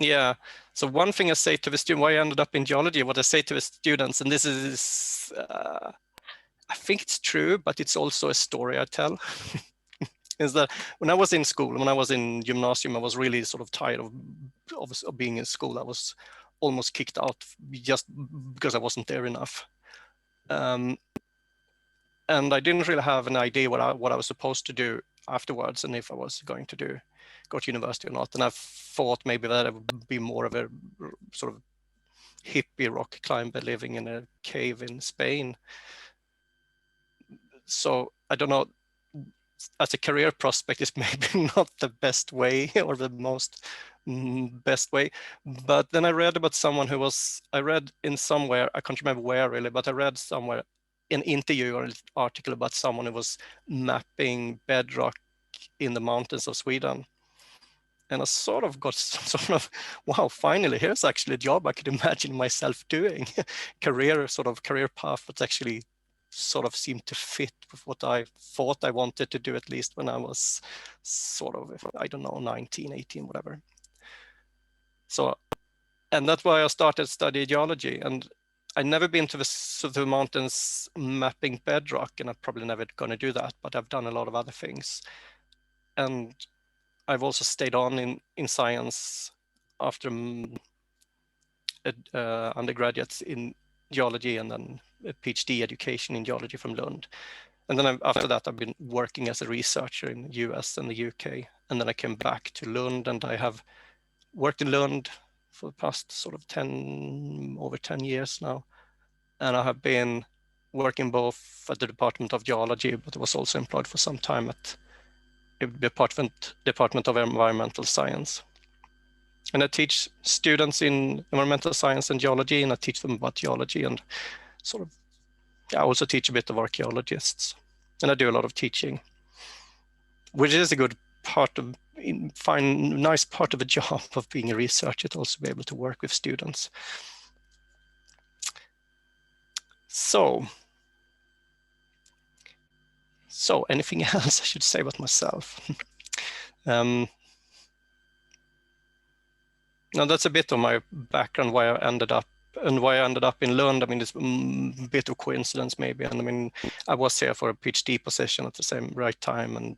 Yeah. So one thing I say to the student, why I ended up in geology, what I say to the students, and this is, I think it's true, but it's also a story I tell, is that when I was in school, when I was in gymnasium, I was really sort of tired of being in school. I was almost kicked out just because I wasn't there enough. And I didn't really have an idea what I was supposed to do afterwards, and if I was going to go to university or not. And I thought maybe that I would be more of a sort of hippie rock climber living in a cave in Spain. So I don't know, as a career prospect, is maybe not the best way or the most best way. But then I read about someone who was, I read in somewhere, I can't remember where really, but I read somewhere an interview or an article about someone who was mapping bedrock in the mountains of Sweden. And I sort of got sort of, wow, finally, here's actually a job I could imagine myself doing. career path that's actually sort of seemed to fit with what I thought I wanted to do, at least when I was sort of, I don't know, 19, 18, whatever. So, and that's why I started studying geology. And I've never been to the mountains mapping bedrock, and I'm probably never going to do that, but I've done a lot of other things. And I've also stayed on in science after undergraduates in geology, and then a PhD education in geology from Lund. And then after that, I've been working as a researcher in the US and the UK. And then I came back to Lund, and I have worked in Lund for the past sort of over 10 years now. And I have been working both at the Department of Geology, but I was also employed for some time at the Department of Environmental Science. And I teach students in environmental science and geology, and I teach them about geology, and sort of, I also teach a bit of archaeologists, and I do a lot of teaching, which is a good part of, nice part of the job of being a researcher, to also be able to work with students. So anything else I should say about myself? Now that's a bit of my background, why I ended up in Lund. I mean, it's a bit of coincidence maybe. And I mean, I was here for a PhD position at the same right time, and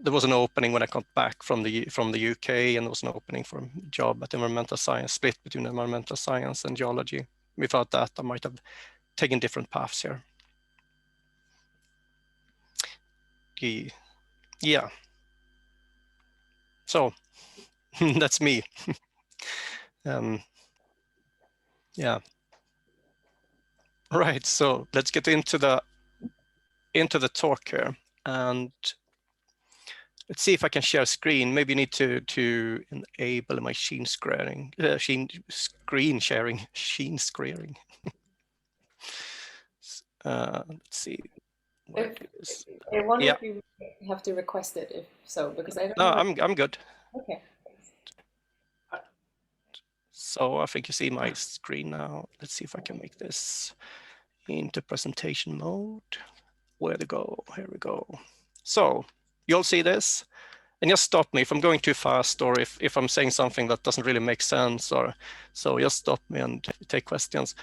there was an opening when I got back from the UK, and there was an opening for a job at environmental science, split between environmental science and geology. Without that, I might have taken different paths here. Yeah. So that's me. Yeah. Right. So let's get into the talk here, and let's see if I can share screen. Maybe you need to enable my screen sharing. Let's see. I wonder if you have to request it, if so, because I don't know. I'm good. Okay. So I think you see my screen now. Let's see if I can make this into presentation mode. Where to go? Here we go. So you'll see this, and just stop me if I'm going too fast, or if I'm saying something that doesn't really make sense, or so just stop me and take questions.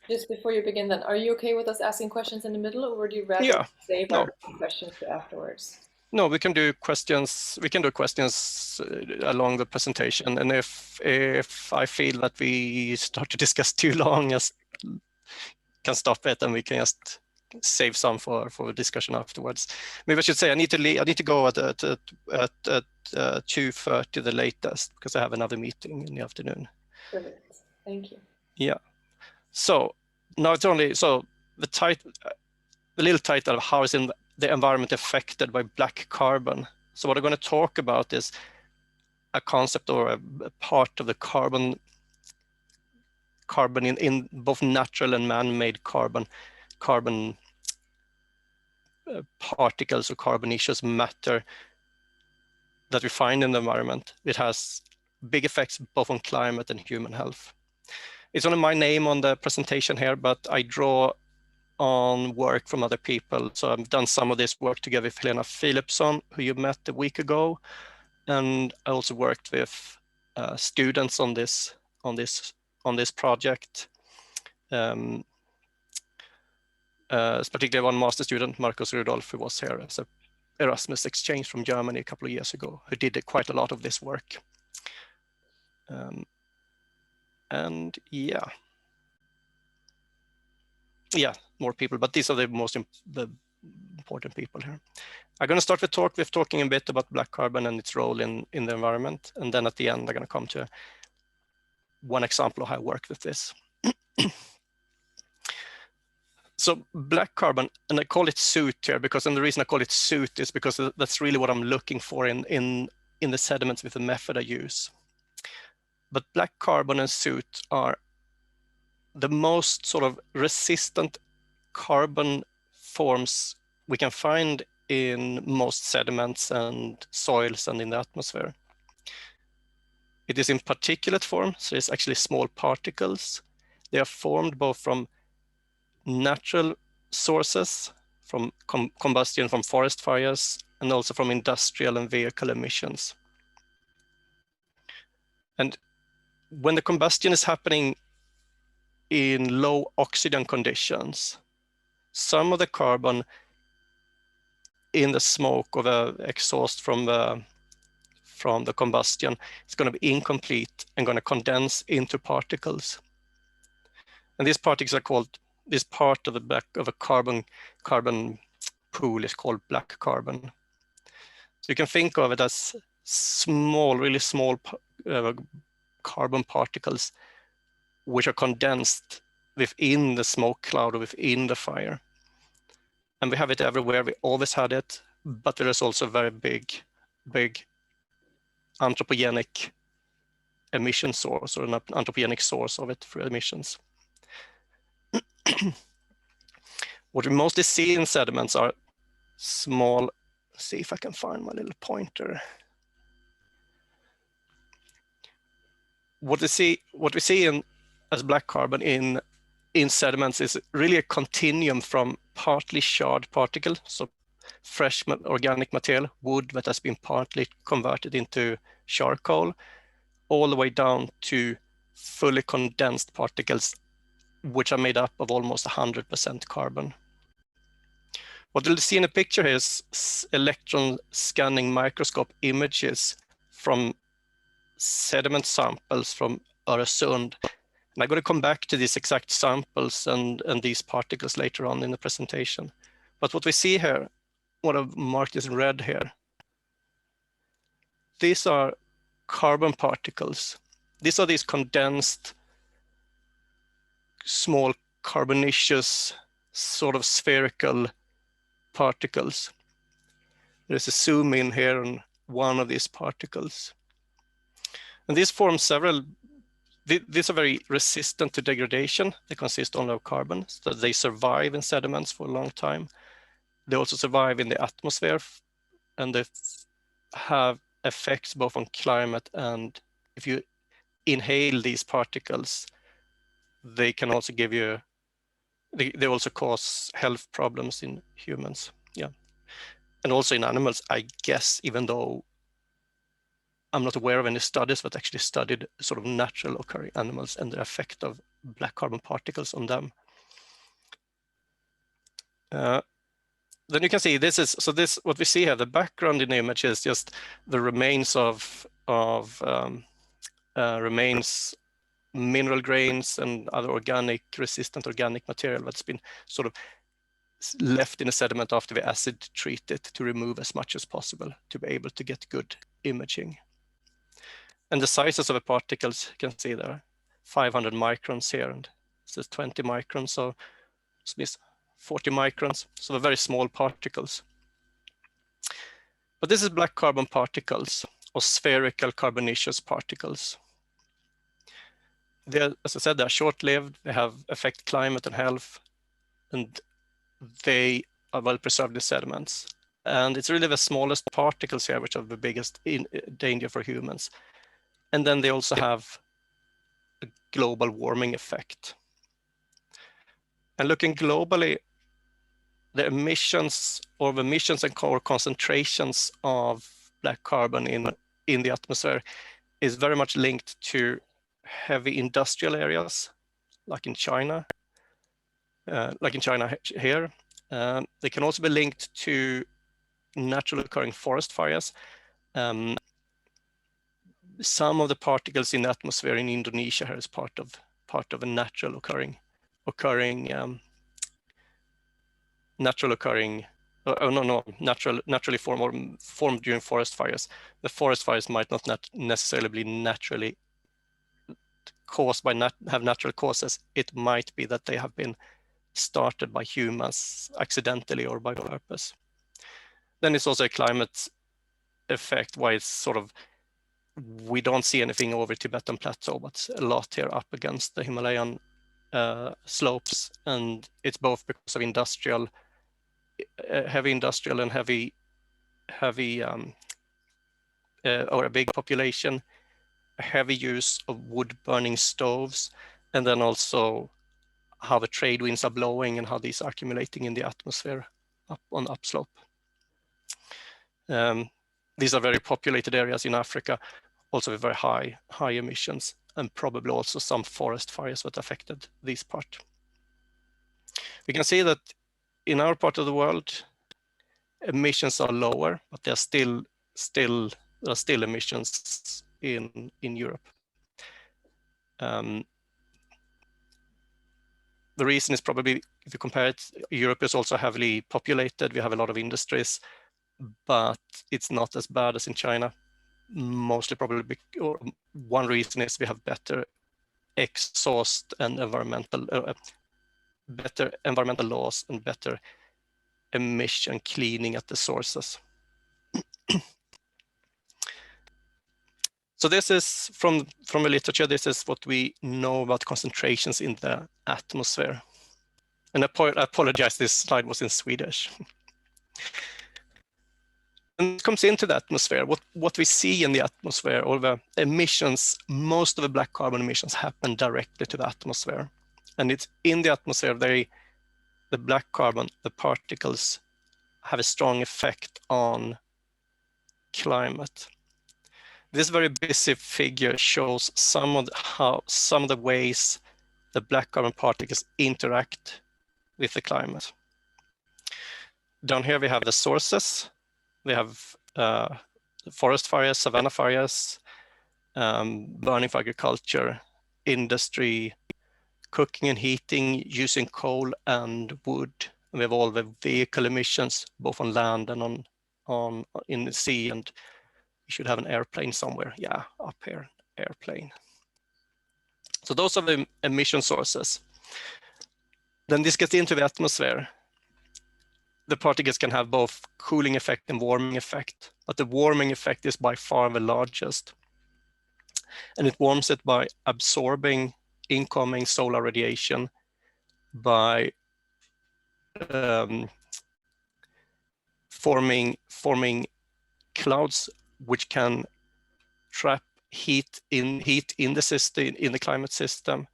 Just before you begin then, are you okay with us asking questions in the middle, or would you rather save our questions for afterwards? No, we can do questions. We can do questions along the presentation, and if I feel that we start to discuss too long, just can stop it, and we can just save some for discussion afterwards. Maybe I should say I need to go at 2:30 the latest, because I have another meeting in the afternoon. Perfect. Thank you. Yeah. So now it's only the little title of how is the environment affected by black carbon. So what I'm going to talk about is a concept, or a part of the carbon in both natural and man-made carbon particles or carbonaceous matter that we find in the environment. It has big effects both on climate and human health. It's only my name on the presentation here, but I draw on work from other people. So I've done some of this work together with Helena Philipson, who you met a week ago, And I also worked with students on this project. Particularly one master student, Marcus Rudolf, who was here as an Erasmus exchange from Germany a couple of years ago, who did quite a lot of this work. And yeah, more people, but these are the most important people here. I'm going to start the talk with talking a bit about black carbon and its role in the environment. And then at the end, I'm going to come to one example of how I work with this. So black carbon, and I call it soot here because, and the reason I call it soot is because that's really what I'm looking for in the sediments with the method I use. But black carbon and soot are the most sort of resistant carbon forms we can find in most sediments and soils and in the atmosphere. It is in particulate form, so it's actually small particles. They are formed both from natural sources, from combustion from forest fires, and also from industrial and vehicle emissions. And when the combustion is happening in low oxygen conditions, some of the carbon in the smoke or the exhaust from the combustion is going to be incomplete and going to condense into particles. And these particles are called, this part of a carbon pool is called black carbon. So you can think of it as small, really small carbon particles which are condensed within the smoke cloud or within the fire. And we have it everywhere, we always had it, but there is also a very big anthropogenic emission source or an anthropogenic source of it for emissions. What we mostly see in sediments are small, let's see if I can find my little pointer. What we see as black carbon in sediments is really a continuum from partly charred particle, so fresh organic material, wood that has been partly converted into charcoal, all the way down to fully condensed particles, which are made up of almost 100% carbon. What you'll see in the picture here is electron scanning microscope images from sediment samples from Öresund. And I'm going to come back to these exact samples and these particles later on in the presentation. But what we see here, what I've marked is in red here, these are carbon particles. These are these condensed, small carbonaceous, sort of spherical particles. There's a zoom in here on one of these particles. And these form several, these are very resistant to degradation. They consist only of carbon, so they survive in sediments for a long time. They also survive in the atmosphere, and they have effects both on climate, and if you inhale these particles, they can also give you, they also cause health problems in humans, yeah. And also in animals, I guess, even though I'm not aware of any studies that actually studied sort of natural occurring animals and the effect of black carbon particles on them. Then you can see this is, so this, what we see here, the background in the image is just the remains of remains mineral grains and other resistant organic material that's been sort of left in a sediment after we acid treat it to remove as much as possible to be able to get good imaging. And the sizes of the particles, you can see there, 500 microns here, and this is 20 microns, so it's 40 microns, so they're very small particles. But this is black carbon particles, or spherical carbonaceous particles. They're, as I said, they're short-lived, they affect climate and health, and they are well preserved in sediments. And it's really the smallest particles here which are the biggest danger for humans. And then they also have a global warming effect. And looking globally, the emissions and concentrations of black carbon in the atmosphere is very much linked to heavy industrial areas, like in China here. They can also be linked to naturally occurring forest fires. Some of the particles in the atmosphere in Indonesia here is part of a naturally formed during forest fires. The forest fires might not necessarily be naturally caused by have natural causes. It might be that they have been started by humans accidentally or by purpose. Then it's also a climate effect, why it's sort of, we don't see anything over Tibetan plateau, but a lot here up against the Himalayan slopes, and it's both because of heavy industrial and heavy or a big population, a heavy use of wood burning stoves, and then also how the trade winds are blowing and how these are accumulating in the atmosphere up on the upslope. These are very populated areas in Africa, also with very high emissions, and probably also some forest fires that affected this part. We can see that in our part of the world, emissions are lower, but there are still emissions in Europe. The reason is probably, if you compare it, Europe is also heavily populated. We have a lot of industries, but it's not as bad as in China. Mostly probably, or one reason is we have better exhaust and better environmental laws and better emission cleaning at the sources. So this is from the literature, this is what we know about concentrations in the atmosphere. And I apologize, this slide was in Swedish. And it comes into the atmosphere. What we see in the atmosphere, all the emissions, most of the black carbon emissions happen directly to the atmosphere. And it's in the atmosphere, the black carbon, the particles have a strong effect on climate. This very busy figure shows some of the ways the black carbon particles interact with the climate. Down here we have the sources. We have forest fires, savanna fires, burning for agriculture, industry, cooking and heating using coal and wood. We have all the vehicle emissions, both on land and in the sea, and you should have an airplane somewhere. Yeah, up here, airplane. So those are the emission sources. Then this gets into the atmosphere. The particles can have both cooling effect and warming effect, but the warming effect is by far the largest. And it warms it by absorbing incoming solar radiation, by forming clouds which can trap heat in the system, in the climate system,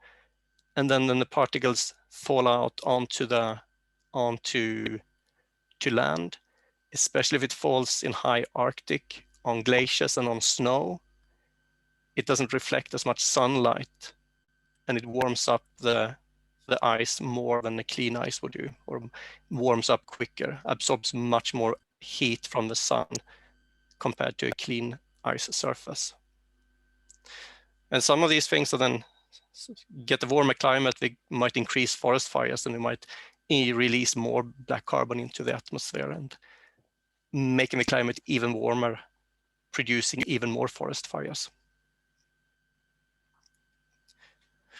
and then the particles fall out onto land, especially if it falls in high Arctic, on glaciers and on snow. It doesn't reflect as much sunlight, and it warms up the ice more than the clean ice would do, or warms up quicker, absorbs much more heat from the sun compared to a clean ice surface. And some of these things are then get a warmer climate, we might increase forest fires, and we might release more black carbon into the atmosphere and making the climate even warmer, producing even more forest fires.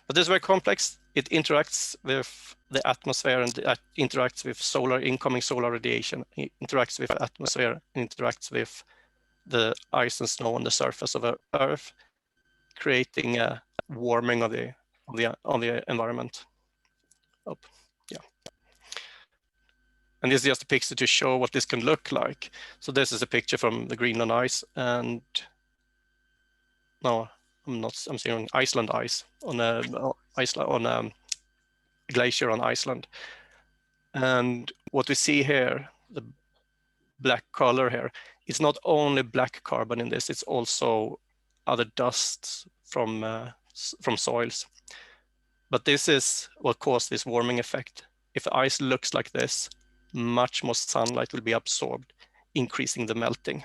But this is very complex. It interacts with the atmosphere and it interacts with incoming solar radiation, it interacts with the atmosphere, interacts with the ice and snow on the surface of the Earth, creating a warming of the environment. Yeah. And this is just a picture to show what this can look like. So this is a picture from the Greenland ice, and no, I'm saying Iceland ice on a glacier on Iceland. And what we see here, black color here, it's not only black carbon in this, it's also other dusts from soils. But this is what caused this warming effect. If the ice looks like this, much more sunlight will be absorbed, increasing the melting.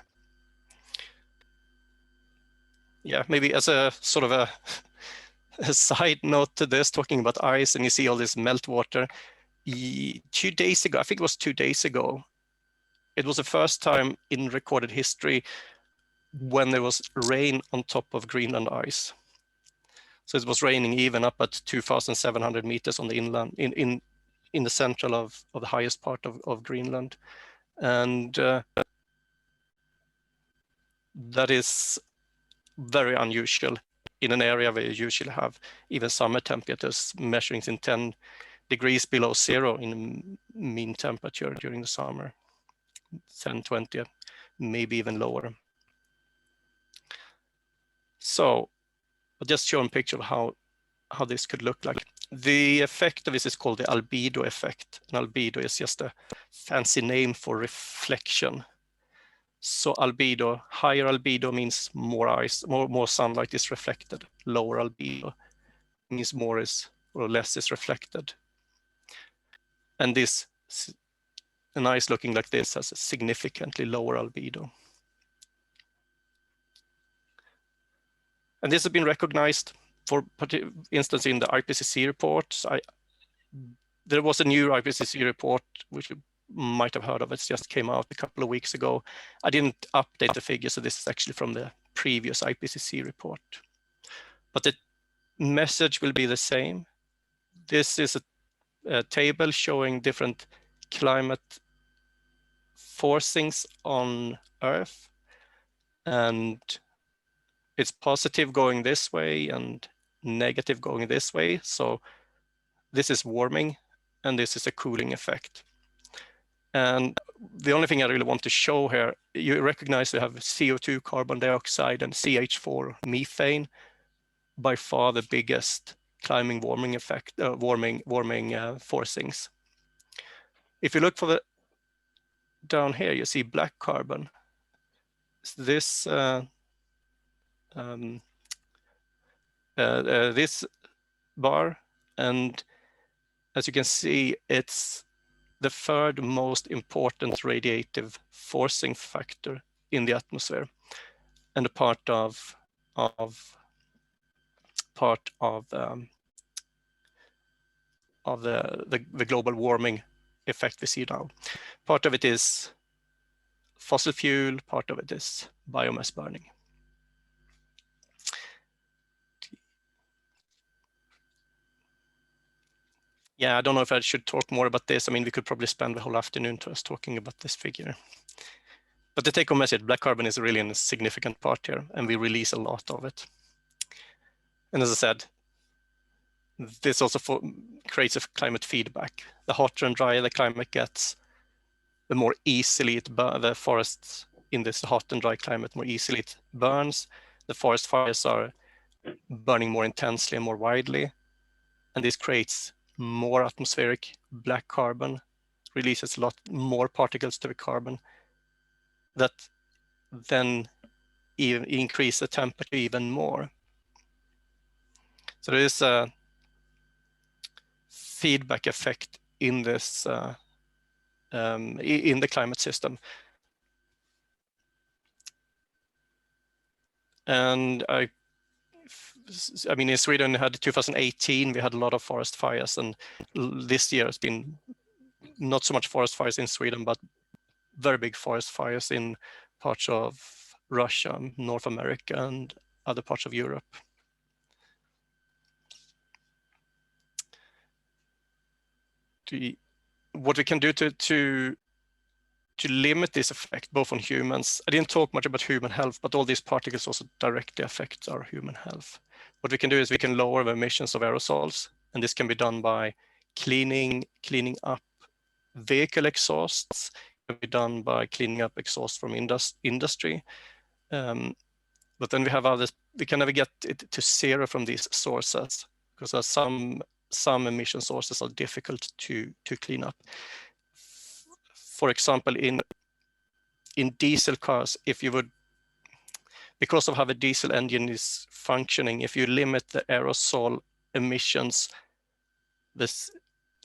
Yeah, maybe as a sort of a side note to this, talking about ice, and you see all this meltwater. 2 days ago, I think it was 2 days ago, it was the first time in recorded history when there was rain on top of Greenland ice. So it was raining even up at 2,700 meters on the inland, in the central of the highest part of Greenland. And that is very unusual in an area where you usually have even summer temperatures measuring in 10 degrees below zero in mean temperature during the summer, 10, 20, maybe even lower. So I'll just show a picture of how this could look like. The effect of this is called the albedo effect. And albedo is just a fancy name for reflection. So albedo, higher albedo means more ice, more sunlight is reflected. Lower albedo means more is or less is reflected. And this, an ice looking like this has a significantly lower albedo. And this has been recognized, for instance, in the IPCC report. There was a new IPCC report, which you might have heard of. It just came out a couple of weeks ago. I didn't update the figures, so this is actually from the previous IPCC report. But the message will be the same. This is a table showing different climate forcings on Earth. And it's positive going this way and negative going this way. So this is warming and this is a cooling effect. And the only thing I really want to show here, you recognize we have CO2, carbon dioxide, and CH4, methane, by far the biggest climate warming effect, warming forcings. If you look for the down here, you see black carbon. This this bar, and as you can see, it's the third most important radiative forcing factor in the atmosphere, and a part of the global warming effect we see now. Part of it is fossil fuel, part of it is biomass burning. Yeah, I don't know if I should talk more about this. I mean, we could probably spend the whole afternoon to us talking about this figure. But the take-home message, black carbon is really a significant part here, and we release a lot of it. And as I said, this also creates a climate feedback. The hotter and drier the climate gets, the more easily the forests in this hot and dry climate, more easily it burns. The forest fires are burning more intensely and more widely. And this creates more atmospheric black carbon, releases a lot more particles to the carbon that then even increase the temperature even more. So there is a feedback effect in this in the climate system. And I mean, in Sweden, we had 2018, we had a lot of forest fires, and this year has been not so much forest fires in Sweden, but very big forest fires in parts of Russia, North America, and other parts of Europe. What we can do to limit this effect, both on humans. I didn't talk much about human health, but all these particles also directly affect our human health. What we can do is we can lower the emissions of aerosols, and this can be done by cleaning up vehicle exhausts. It can be done by cleaning up exhaust from industry. But then we have others. We can never get it to zero from these sources because some emission sources are difficult to clean up. For example, in in diesel cars, if you would, because of how the diesel engine is functioning, if you limit the aerosol emissions, this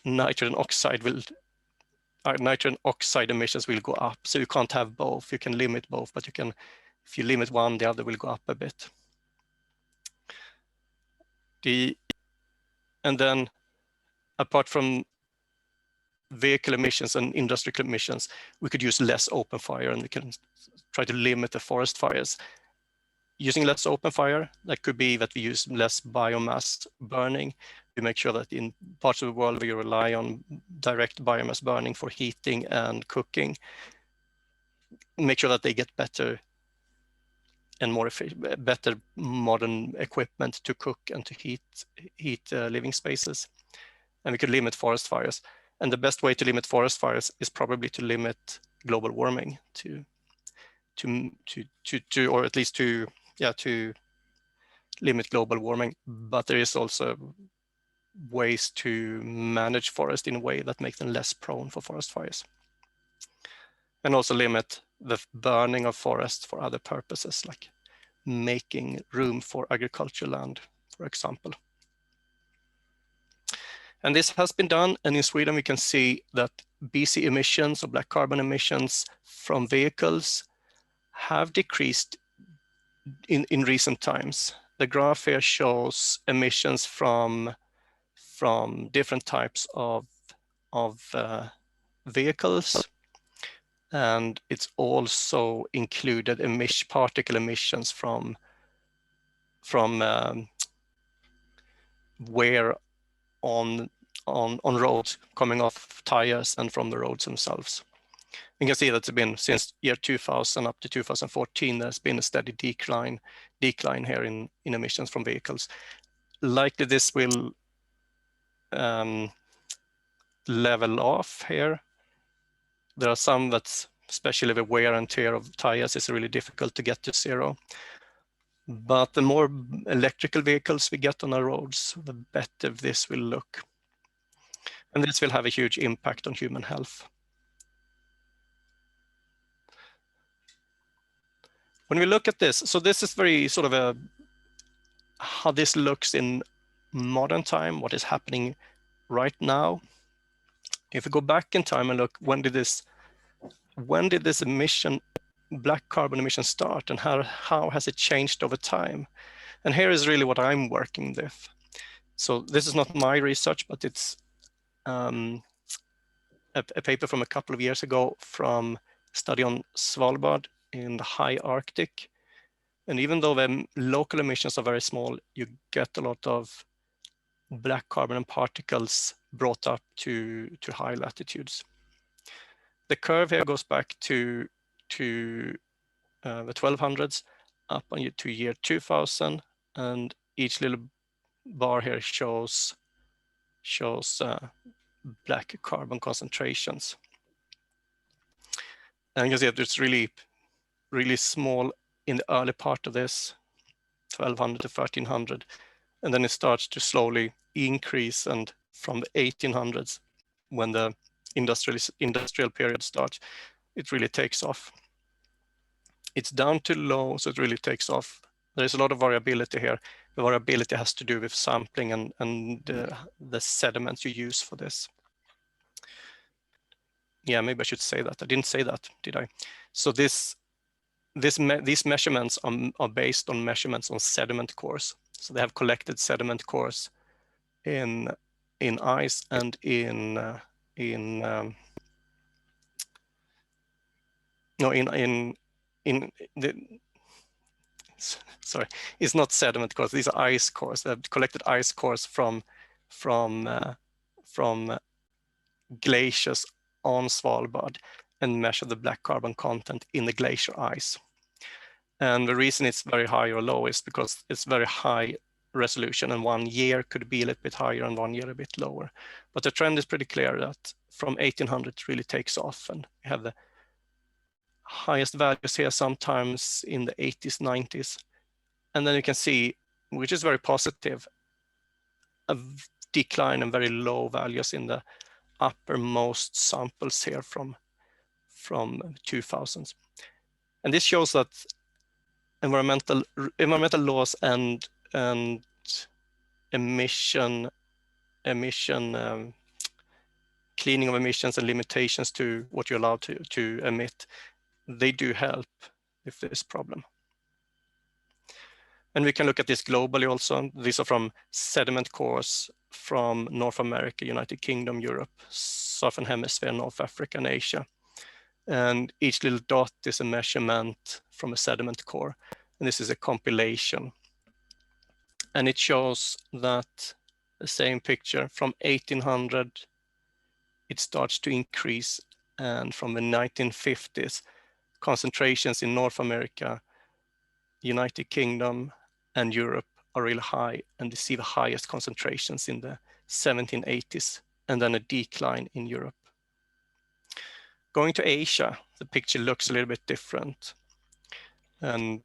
nitrogen oxide emissions will go up. So you can't have both. You can limit both, but you can, if you limit one, the other will go up a bit. And then apart from vehicle emissions and industrial emissions, we could use less open fire, and we can try to limit the forest fires. Using less open fire, that could be that we use less biomass burning. We make sure that in parts of the world where you rely on direct biomass burning for heating and cooking, make sure that they get better and more better modern equipment to cook and to heat living spaces. And we could limit forest fires. And the best way to limit forest fires is probably to limit global warming, or at least to limit global warming. But there is also ways to manage forest in a way that make them less prone for forest fires. And also limit the burning of forests for other purposes, like making room for agricultural land, for example. And this has been done, and in Sweden we can see that BC emissions, or black carbon emissions from vehicles, have decreased in recent times. The graph here shows emissions from different types of vehicles, and it's also included particle emissions from wear on roads, coming off tires and from the roads themselves. You can see that it's been since year 2000 up to 2014, there's been a steady decline here in emissions from vehicles. Likely this will level off here. There are some that's, especially the wear and tear of tires, is really difficult to get to zero. But the more electrical vehicles we get on our roads, the better this will look. And this will have a huge impact on human health. When we look at this, so this is very sort of how this looks in modern time, what is happening right now. If we go back in time and look, when did this black carbon emission start, and how has it changed over time? And here is really what I'm working with. So this is not my research, but it's a paper from a couple of years ago from a study on Svalbard in the high Arctic. And even though the local emissions are very small, you get a lot of black carbon and particles brought up to high latitudes. The curve here goes back to the 1200s up to year 2000, and each little bar here shows black carbon concentrations. And you can see that it's really, really small in the early part of this, 1200 to 1300, and then it starts to slowly increase, and from the 1800s, when the industrial period starts, it really takes off. It's down to low, so it really takes off. There's a lot of variability here. The variability has to do with sampling and the sediments you use for this. Yeah, maybe I should say that. I didn't say that, did I? So these measurements are based on measurements on sediment cores. So they have collected sediment cores in ice and sorry, it's not sediment cores. These are ice cores. They've collected ice cores from glaciers on Svalbard and measure the black carbon content in the glacier ice. And the reason it's very high or low is because it's very high resolution, and 1 year could be a little bit higher and 1 year a bit lower. But the trend is pretty clear that from 1800 it really takes off, and we have the highest values here sometimes in the 80s, 90s. And then you can see, which is very positive, a decline and very low values in the uppermost samples here from 2000s. And this shows that environmental laws and emission cleaning of emissions and limitations to what you're allowed to emit, they do help with this problem. And we can look at this globally also. These are from sediment cores from North America, United Kingdom, Europe, Southern Hemisphere, North Africa, and Asia. And each little dot is a measurement from a sediment core. And this is a compilation. And it shows that the same picture from 1800, it starts to increase. And from the 1950s, concentrations in North America, United Kingdom, and Europe are really high, and they see the highest concentrations in the 1780s, and then a decline in Europe. Going to Asia, the picture looks a little bit different. And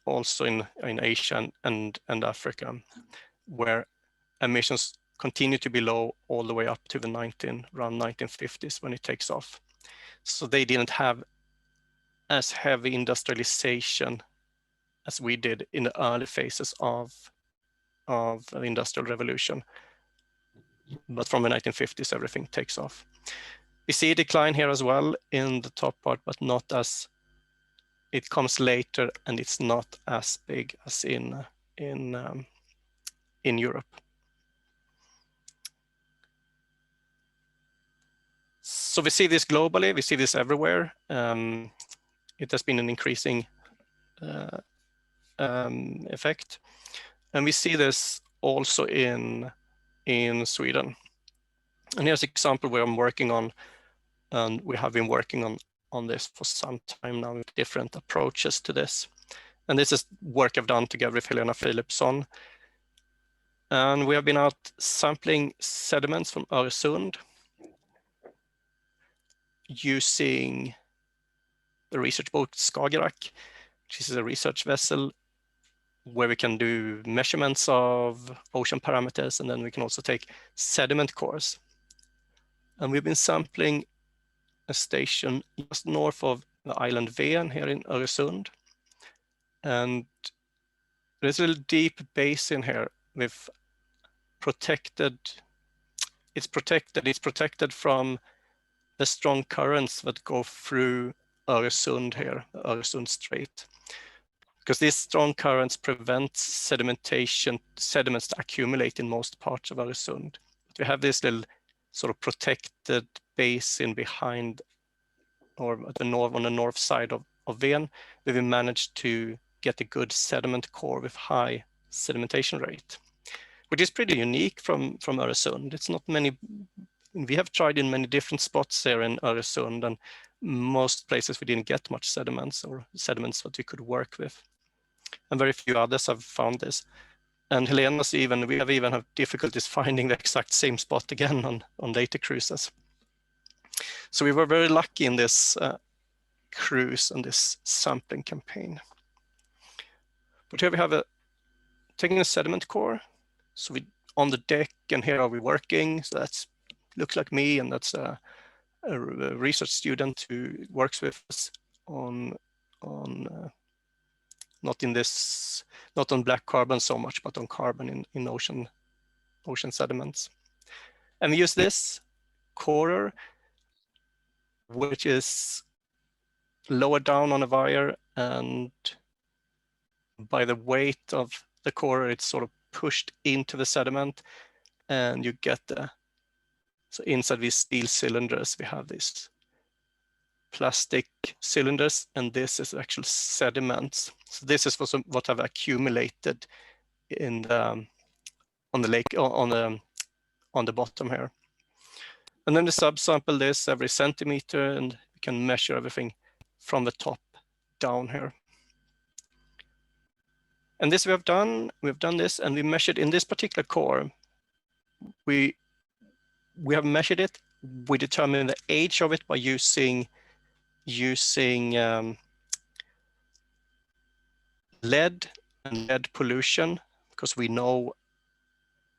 also in Asia and Africa, where emissions continue to be low all the way up to the around 1950s when it takes off. So they didn't have as heavy industrialization as we did in the early phases of the Industrial Revolution. But from the 1950s, everything takes off. We see a decline here as well in the top part, but not as, it comes later, and it's not as big as in Europe. So we see this globally, we see this everywhere. It has been an increasing effect. And we see this also in Sweden. And here's an example where I'm working on, and we have been working on this for some time now with different approaches to this. And this is work I've done together with Helena Philipsson. And we have been out sampling sediments from Öresund using the research boat Skagerrak, which is a research vessel where we can do measurements of ocean parameters, and then we can also take sediment cores. And we've been sampling a station just north of the island Ven here in Öresund. And there's a little deep basin here with it's protected from the strong currents that go through Öresund here, Öresund Strait. Because these strong currents prevent sediments to accumulate in most parts of Öresund. But we have this little sort of protected basin behind, or on the north side of Ven, where we managed to get a good sediment core with high sedimentation rate, which is pretty unique from Öresund. It's not many, we have tried in many different spots there in Öresund, and most places we didn't get much sediments that we could work with. And very few others have found this. And Helena's we have even had difficulties finding the exact same spot again on later cruises. So we were very lucky in this cruise and this sampling campaign. But here we have taking a sediment core. So we on the deck, and here are we working. So that looks like me, and that's a research student who works with us on not on black carbon so much, but on carbon in ocean sediments. And we use this corer, which is lower down on a wire, and by the weight of the corer, it's sort of pushed into the sediment, and you get so inside these steel cylinders, we have these plastic cylinders, and this is actual sediments. So this is what have accumulated in on the lake, on the bottom here. And then we subsample this every centimeter, and we can measure everything from the top down here. And this we've done this, and we measured in this particular core. We have measured it. We determine the age of it by using lead and lead pollution, because we know,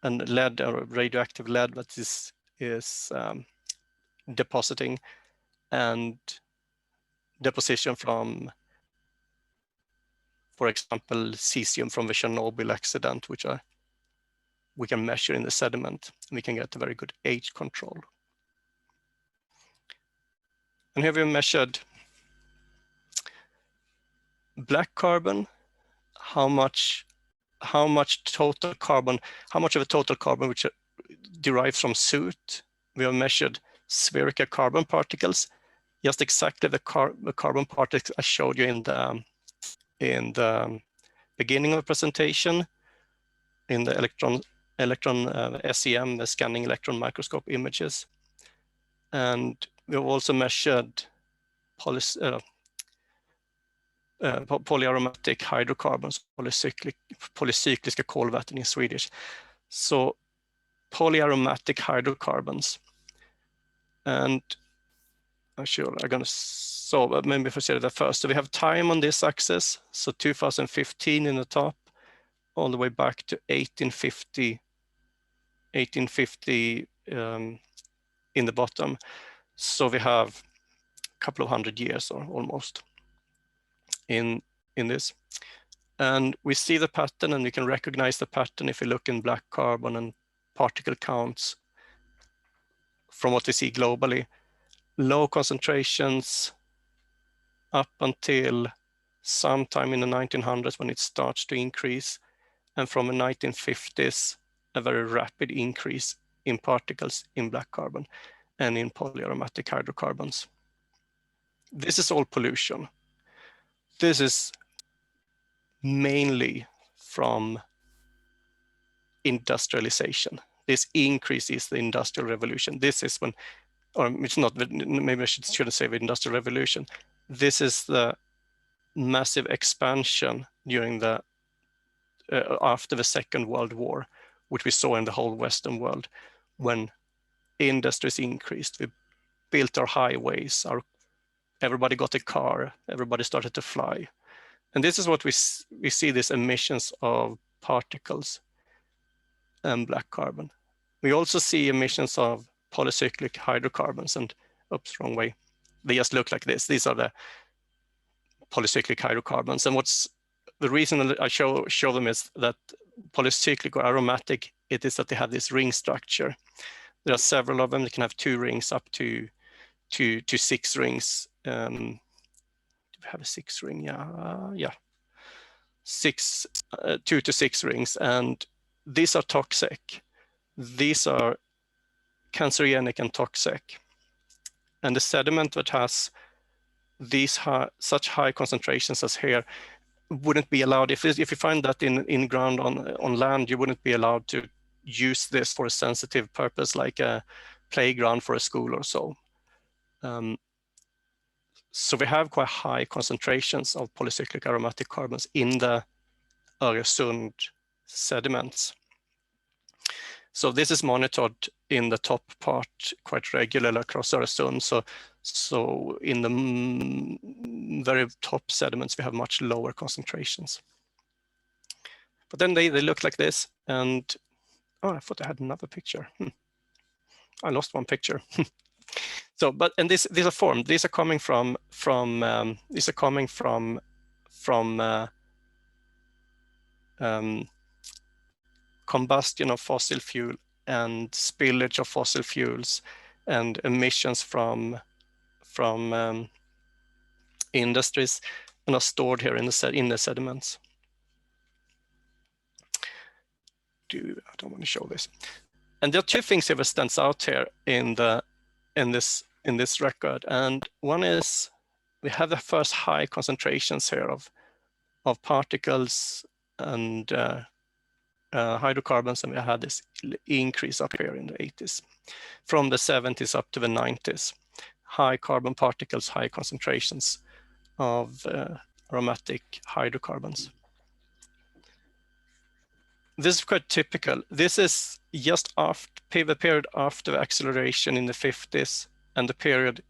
and lead, or radioactive lead, that is depositing, and deposition from for example, cesium from the Chernobyl accident, which we can measure in the sediment, and we can get a very good age control. And here we measured black carbon, how much total carbon, how much of the total carbon which derives from soot. We have measured spherical carbon particles, just exactly the carbon particles I showed you in the beginning of the presentation, in the electron SEM, the scanning electron microscope images. And we've also measured polyaromatic hydrocarbons, polycycliska kolväten in Swedish. So polyaromatic hydrocarbons. And I'm going to solve, maybe if I say that first. So we have time on this axis. So 2015 in the top, all the way back to 1850 in the bottom. So we have a couple of 100 years or almost in this. And we see the pattern, and we can recognize the pattern if we look in black carbon and particle counts from what we see globally. Low concentrations up until sometime in the 1900s when it starts to increase. And from the 1950s, a very rapid increase in particles in black carbon and in polyaromatic hydrocarbons. This is all pollution. This is mainly from industrialization. This increase is the Industrial Revolution. This is when, or it's not, maybe I shouldn't say the Industrial Revolution. This is the massive expansion during the after the Second World War, which we saw in the whole Western world, when industries increased. We built our highways, everybody got a car, everybody started to fly. And this is what we see, these emissions of particles and black carbon. We also see emissions of polycyclic hydrocarbons, and oops, wrong way. They just look like this. These are the polycyclic hydrocarbons. And what's the reason that I show them is that polycyclic or aromatic, it is that they have this ring structure. There are several of them. They can have 2 rings up to 6 rings. Do we have a 6 ring? Yeah. 2 to 6 rings, and these are toxic. These are cancerogenic and toxic. And the sediment that has these such high concentrations as here wouldn't be allowed. If you find that in ground on land, you wouldn't be allowed to use this for a sensitive purpose, like a playground for a school or so. So we have quite high concentrations of polycyclic aromatic carbons in the Öresund sediments. So this is monitored in the top part quite regularly across Öresund. So in the very top sediments, we have much lower concentrations. But then they look like this, and oh, I thought I had another picture. I lost one picture. So, and these are formed. These are coming from combustion of fossil fuel and spillage of fossil fuels and emissions from industries, and are stored here in the sediments. I don't want to show this. And there are 2 things here that stands out here in this record. And one is we have the first high concentrations here of particles and hydrocarbons, and we had this increase up here in the 80s, from the 70s up to the 90s. High carbon particles, high concentrations of aromatic hydrocarbons. This is quite typical. This is just after the period after the acceleration in the 50s and the period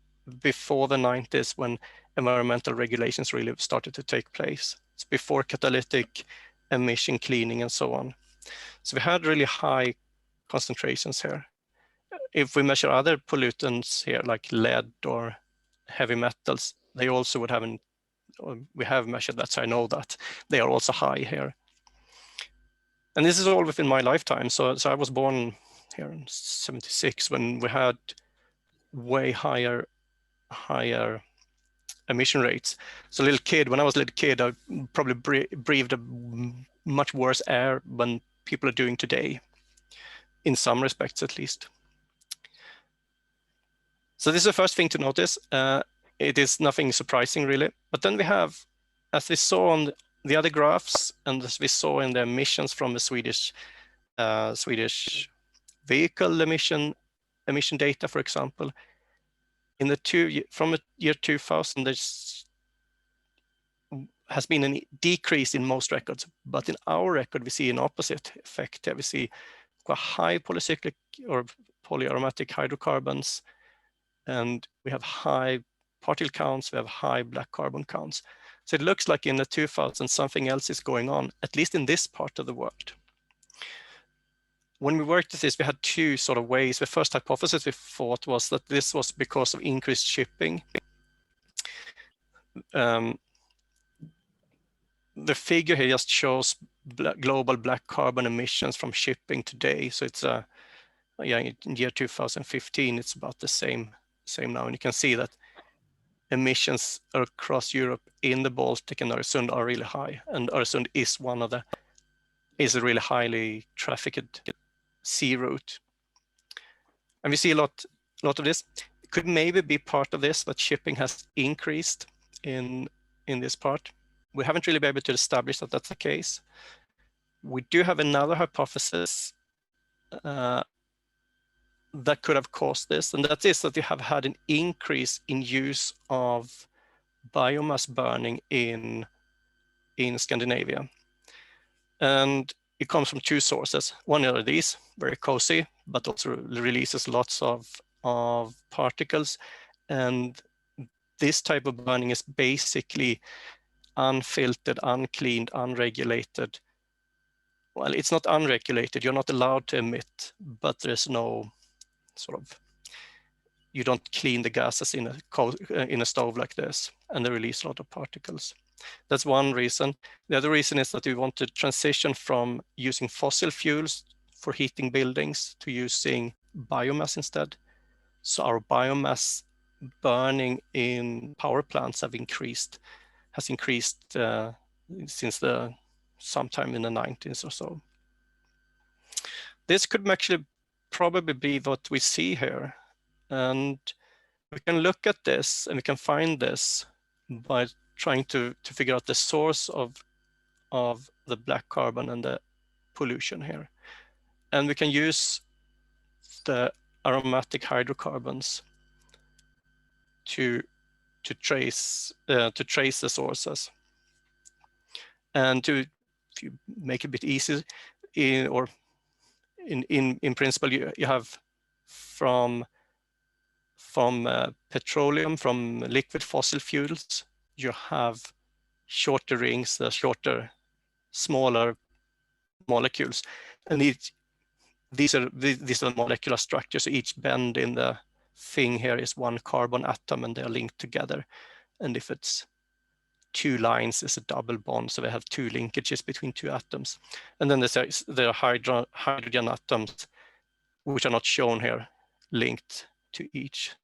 before the 90s, when environmental regulations really started to take place. It's before catalytic emission cleaning and so on. So we had really high concentrations here. If we measure other pollutants here, like lead or heavy metals, they also would have we have measured that, so I know that they are also high here. And this is all within my lifetime. So I was born here in 76 when we had way higher emission rates. So when I was a little kid, I probably breathed a much worse air than people are doing today, in some respects at least. So this is the first thing to notice. It is nothing surprising really, but then we have, as we saw on the other graphs, and as we saw in the emissions from the Swedish vehicle emission data, for example, in the from the year 2000, there's has been a decrease in most records, but in our record we see an opposite effect. We see quite high polycyclic or polyaromatic hydrocarbons, and we have high particle counts, we have high black carbon counts. So it looks like in the 2000s something else is going on, at least in this part of the world. When we worked with this, we had two sort of ways. The first hypothesis we thought was that this was because of increased shipping. The figure here just shows global black carbon emissions from shipping today. So it's in year 2015, it's about the same now. And you can see that emissions across Europe in the Baltic and Öresund are really high. And Öresund is a really highly trafficked sea route. And we see a lot of this. It could maybe be part of this, that shipping has increased in this part. We haven't really been able to establish that that's the case. We do have another hypothesis that could have caused this, and that is that you have had an increase in use of biomass burning in Scandinavia. And it comes from two sources. One are these, very cozy, but also releases lots of particles. And this type of burning is basically unfiltered, uncleaned, unregulated. Well, it's not unregulated, you're not allowed to emit, but there's no sort of, you don't clean the gases in a stove like this, and they release a lot of particles. That's one reason. The other reason is that we want to transition from using fossil fuels for heating buildings to using biomass instead. So our biomass burning in power plants has increased since sometime in the 90s or so. This could actually probably be what we see here. And we can look at this and we can find this by trying to figure out the source of the black carbon and the pollution here. And we can use the aromatic hydrocarbons to trace the sources. And to make it a bit easier, in principle, you have from petroleum, from liquid fossil fuels, you have shorter rings, shorter, smaller molecules, and these are molecular structures. So each bend in the thing here is one carbon atom, and they are linked together. And if it's two lines, it's a double bond, so they have two linkages between two atoms. And then there are hydrogen atoms, which are not shown here, linked to each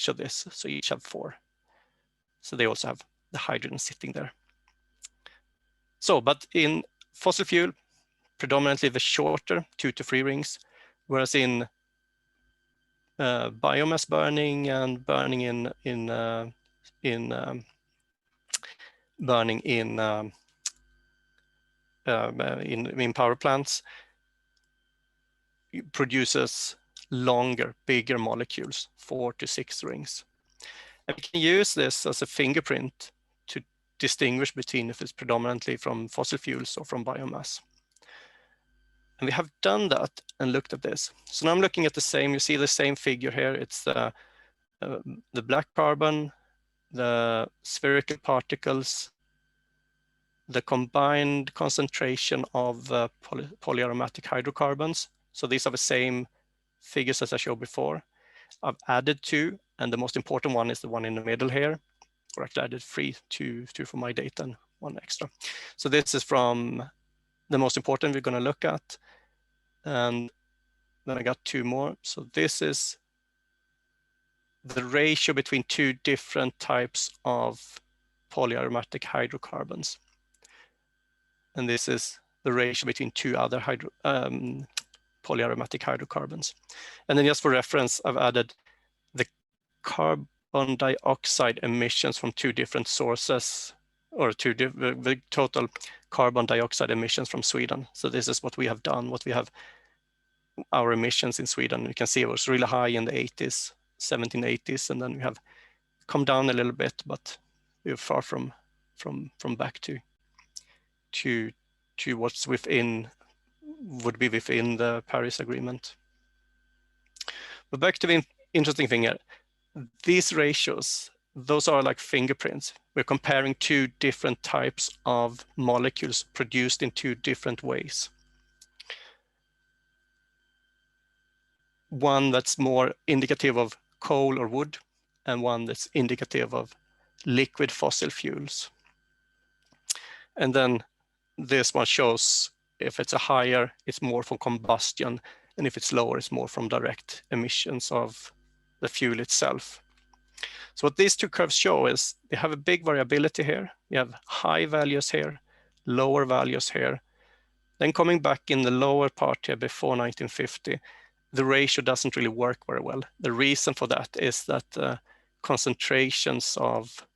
of this. So each have 4. So they also have the hydrogen sitting there. So, but in fossil fuel, predominantly the shorter 2 to 3 rings, whereas in biomass burning and burning in power plants, it produces longer, bigger molecules, 4 to 6 rings. And we can use this as a fingerprint to distinguish between if it's predominantly from fossil fuels or from biomass. And we have done that and looked at this. So now I'm looking at the same, you see the same figure here. It's the black carbon, the spherical particles, the combined concentration of polyaromatic hydrocarbons. So these are the same figures as I showed before. I've added 2, and the most important one is the one in the middle here. or actually I did 3, 2 for my data and 1 extra. So this is from the most important we're going to look at. And then I got 2 more. So this is the ratio between 2 different types of polyaromatic hydrocarbons. And this is the ratio between 2 other polyaromatic hydrocarbons. And then just for reference, I've added the carbon dioxide emissions from 2 different sources, or the total carbon dioxide emissions from Sweden. So this is what we have done, what we have, our emissions in Sweden. You can see it was really high in the 80s, 1780s, and then we have come down a little bit, but we're far from back to what's would be within the Paris Agreement. But back to the interesting thing here, these ratios, those are like fingerprints. We're comparing 2 different types of molecules produced in 2 different ways. One that's more indicative of coal or wood, and one that's indicative of liquid fossil fuels. And then this one shows if it's a higher, it's more from combustion, and if it's lower, it's more from direct emissions of the fuel itself. So what these 2 curves show is they have a big variability here. You have high values here, lower values here. Then coming back in the lower part here before 1950, the ratio doesn't really work very well. The reason for that is that concentrations of,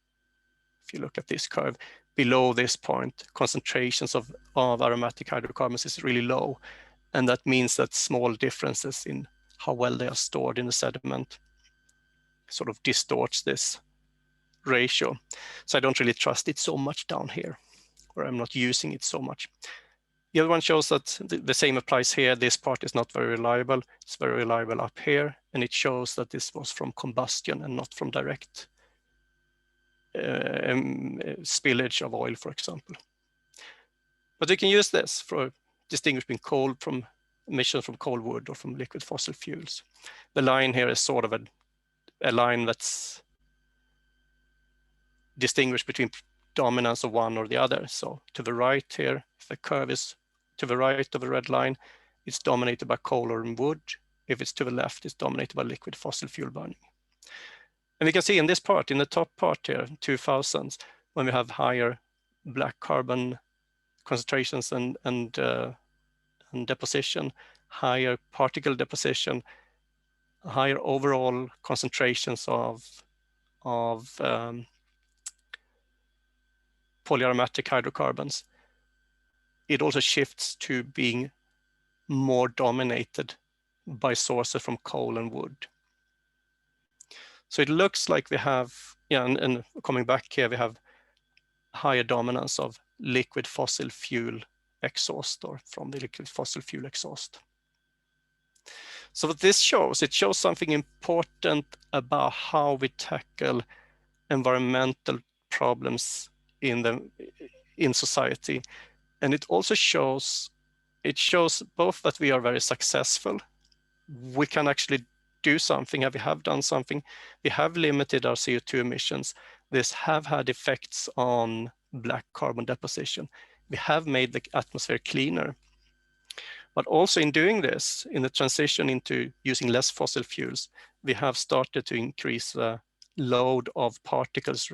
if you look at this curve, below this point, concentrations of aromatic hydrocarbons is really low. And that means that small differences in how well they are stored in the sediment sort of distorts this ratio. So I don't really trust it so much down here, or I'm not using it so much. The other one shows that the same applies here. This part is not very reliable. It's very reliable up here. And it shows that this was from combustion and not from direct spillage of oil, for example. But we can use this for distinguishing coal from emissions from coal, wood, or from liquid fossil fuels. The line here is sort of a line that's distinguished between dominance of one or the other. So to the right here, if the curve is to the right of the red line, it's dominated by coal or wood. If it's to the left, it's dominated by liquid fossil fuel burning. And we can see in this part, in the top part here, 2000s, when we have higher black carbon concentrations and deposition, higher particle deposition, higher overall concentrations of polyaromatic hydrocarbons, it also shifts to being more dominated by sources from coal and wood. So it looks like we have, yeah, and coming back here, we have higher dominance of liquid fossil fuel exhaust, or from the liquid fossil fuel exhaust. So what this shows, it shows something important about how we tackle environmental problems in society. And it also shows both that we are very successful. We can actually do something, and we have done something. We have limited our CO2 emissions. This have had effects on black carbon deposition. We have made the atmosphere cleaner. But also in doing this, in the transition into using less fossil fuels, we have started to increase the load of particles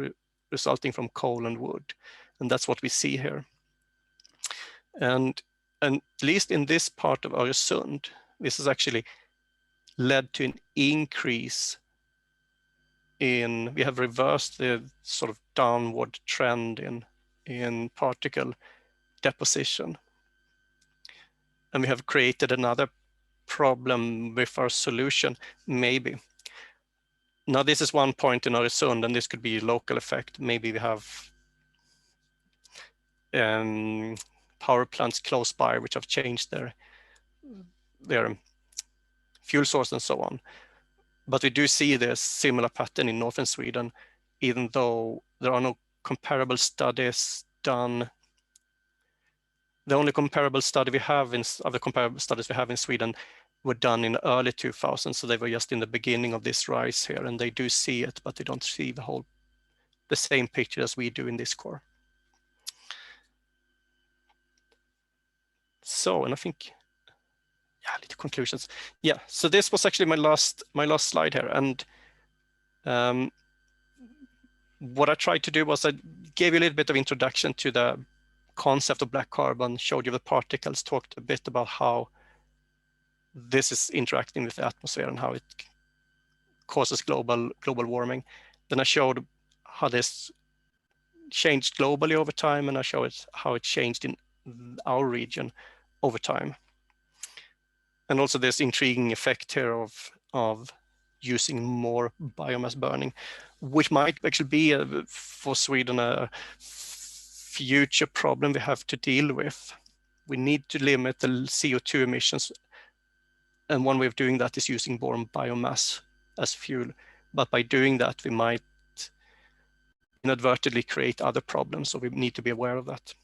resulting from coal and wood. And that's what we see here. And at least in this part of Öresund, this has actually led to an increase in, we have reversed the sort of downward trend in particle deposition. And we have created another problem with our solution, maybe. Now this is one point in Öresund, and this could be a local effect. Maybe we have power plants close by which have changed their fuel source and so on. But we do see this similar pattern in northern Sweden, even though there are no comparable studies done. The only comparable study we have of the comparable studies we have in Sweden were done in the early 2000s, so they were just in the beginning of this rise here, and they do see it, but they don't see the whole the same picture as we do in this core. So, and I think, yeah, little conclusions. Yeah, so this was actually my last slide here, and what I tried to do was I gave you a little bit of introduction to the concept of black carbon, showed you the particles, talked a bit about how this is interacting with the atmosphere and how it causes global warming. Then I showed how this changed globally over time, and I showed how it changed in our region over time. And also this intriguing effect here of using more biomass burning, which might actually be for Sweden a future problem we have to deal with. We need to limit the CO2 emissions, and one way of doing that is using more biomass as fuel. But by doing that, we might inadvertently create other problems, so we need to be aware of that.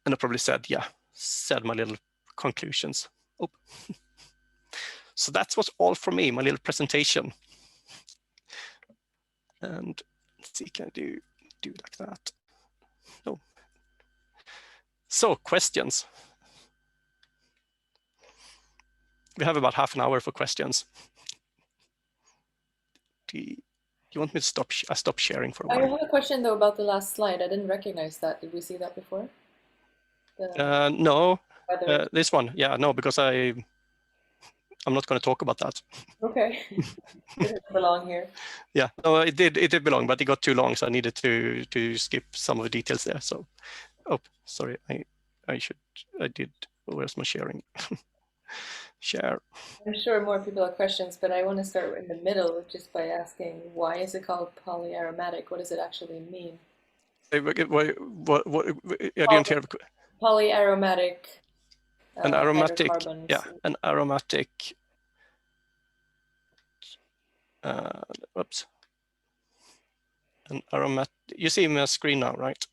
And I probably said my little conclusions. Oh. So that was all from me, my little presentation. And let's see, can I do like that? No. So questions. We have about half an hour for questions. Do you want me to stop? I stop sharing for a while. I have a question though about the last slide. I didn't recognize that. Did we see that before? No, this one. Yeah, no, because I'm not going to talk about that. Okay. It doesn't belong here. Yeah, no, it did belong, but it got too long, so I needed to skip some of the details there. So, oh, sorry, I did. Where's my sharing? Share. I'm sure more people have questions, but I want to start in the middle just by asking, why is it called polyaromatic? What does it actually mean? What I didn't hear. Polyaromatic. An aromatic, yeah, an aromatic. Whoops. An aromatic. You see my screen now, right?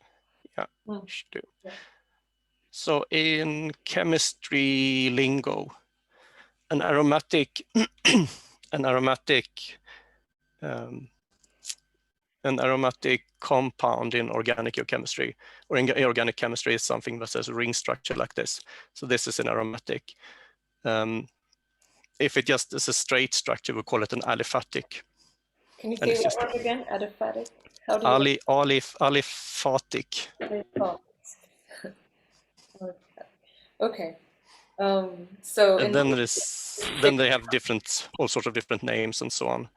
Yeah, should do. Yeah. So in chemistry lingo, an aromatic, an aromatic compound in organic chemistry or in organic chemistry is something that has a ring structure like this. So this is an aromatic. If it just is a straight structure, we call it an aliphatic. Can you say that word again? Aliphatic? How do you aliphatic. Okay. So and then they have all sorts of different names and so on.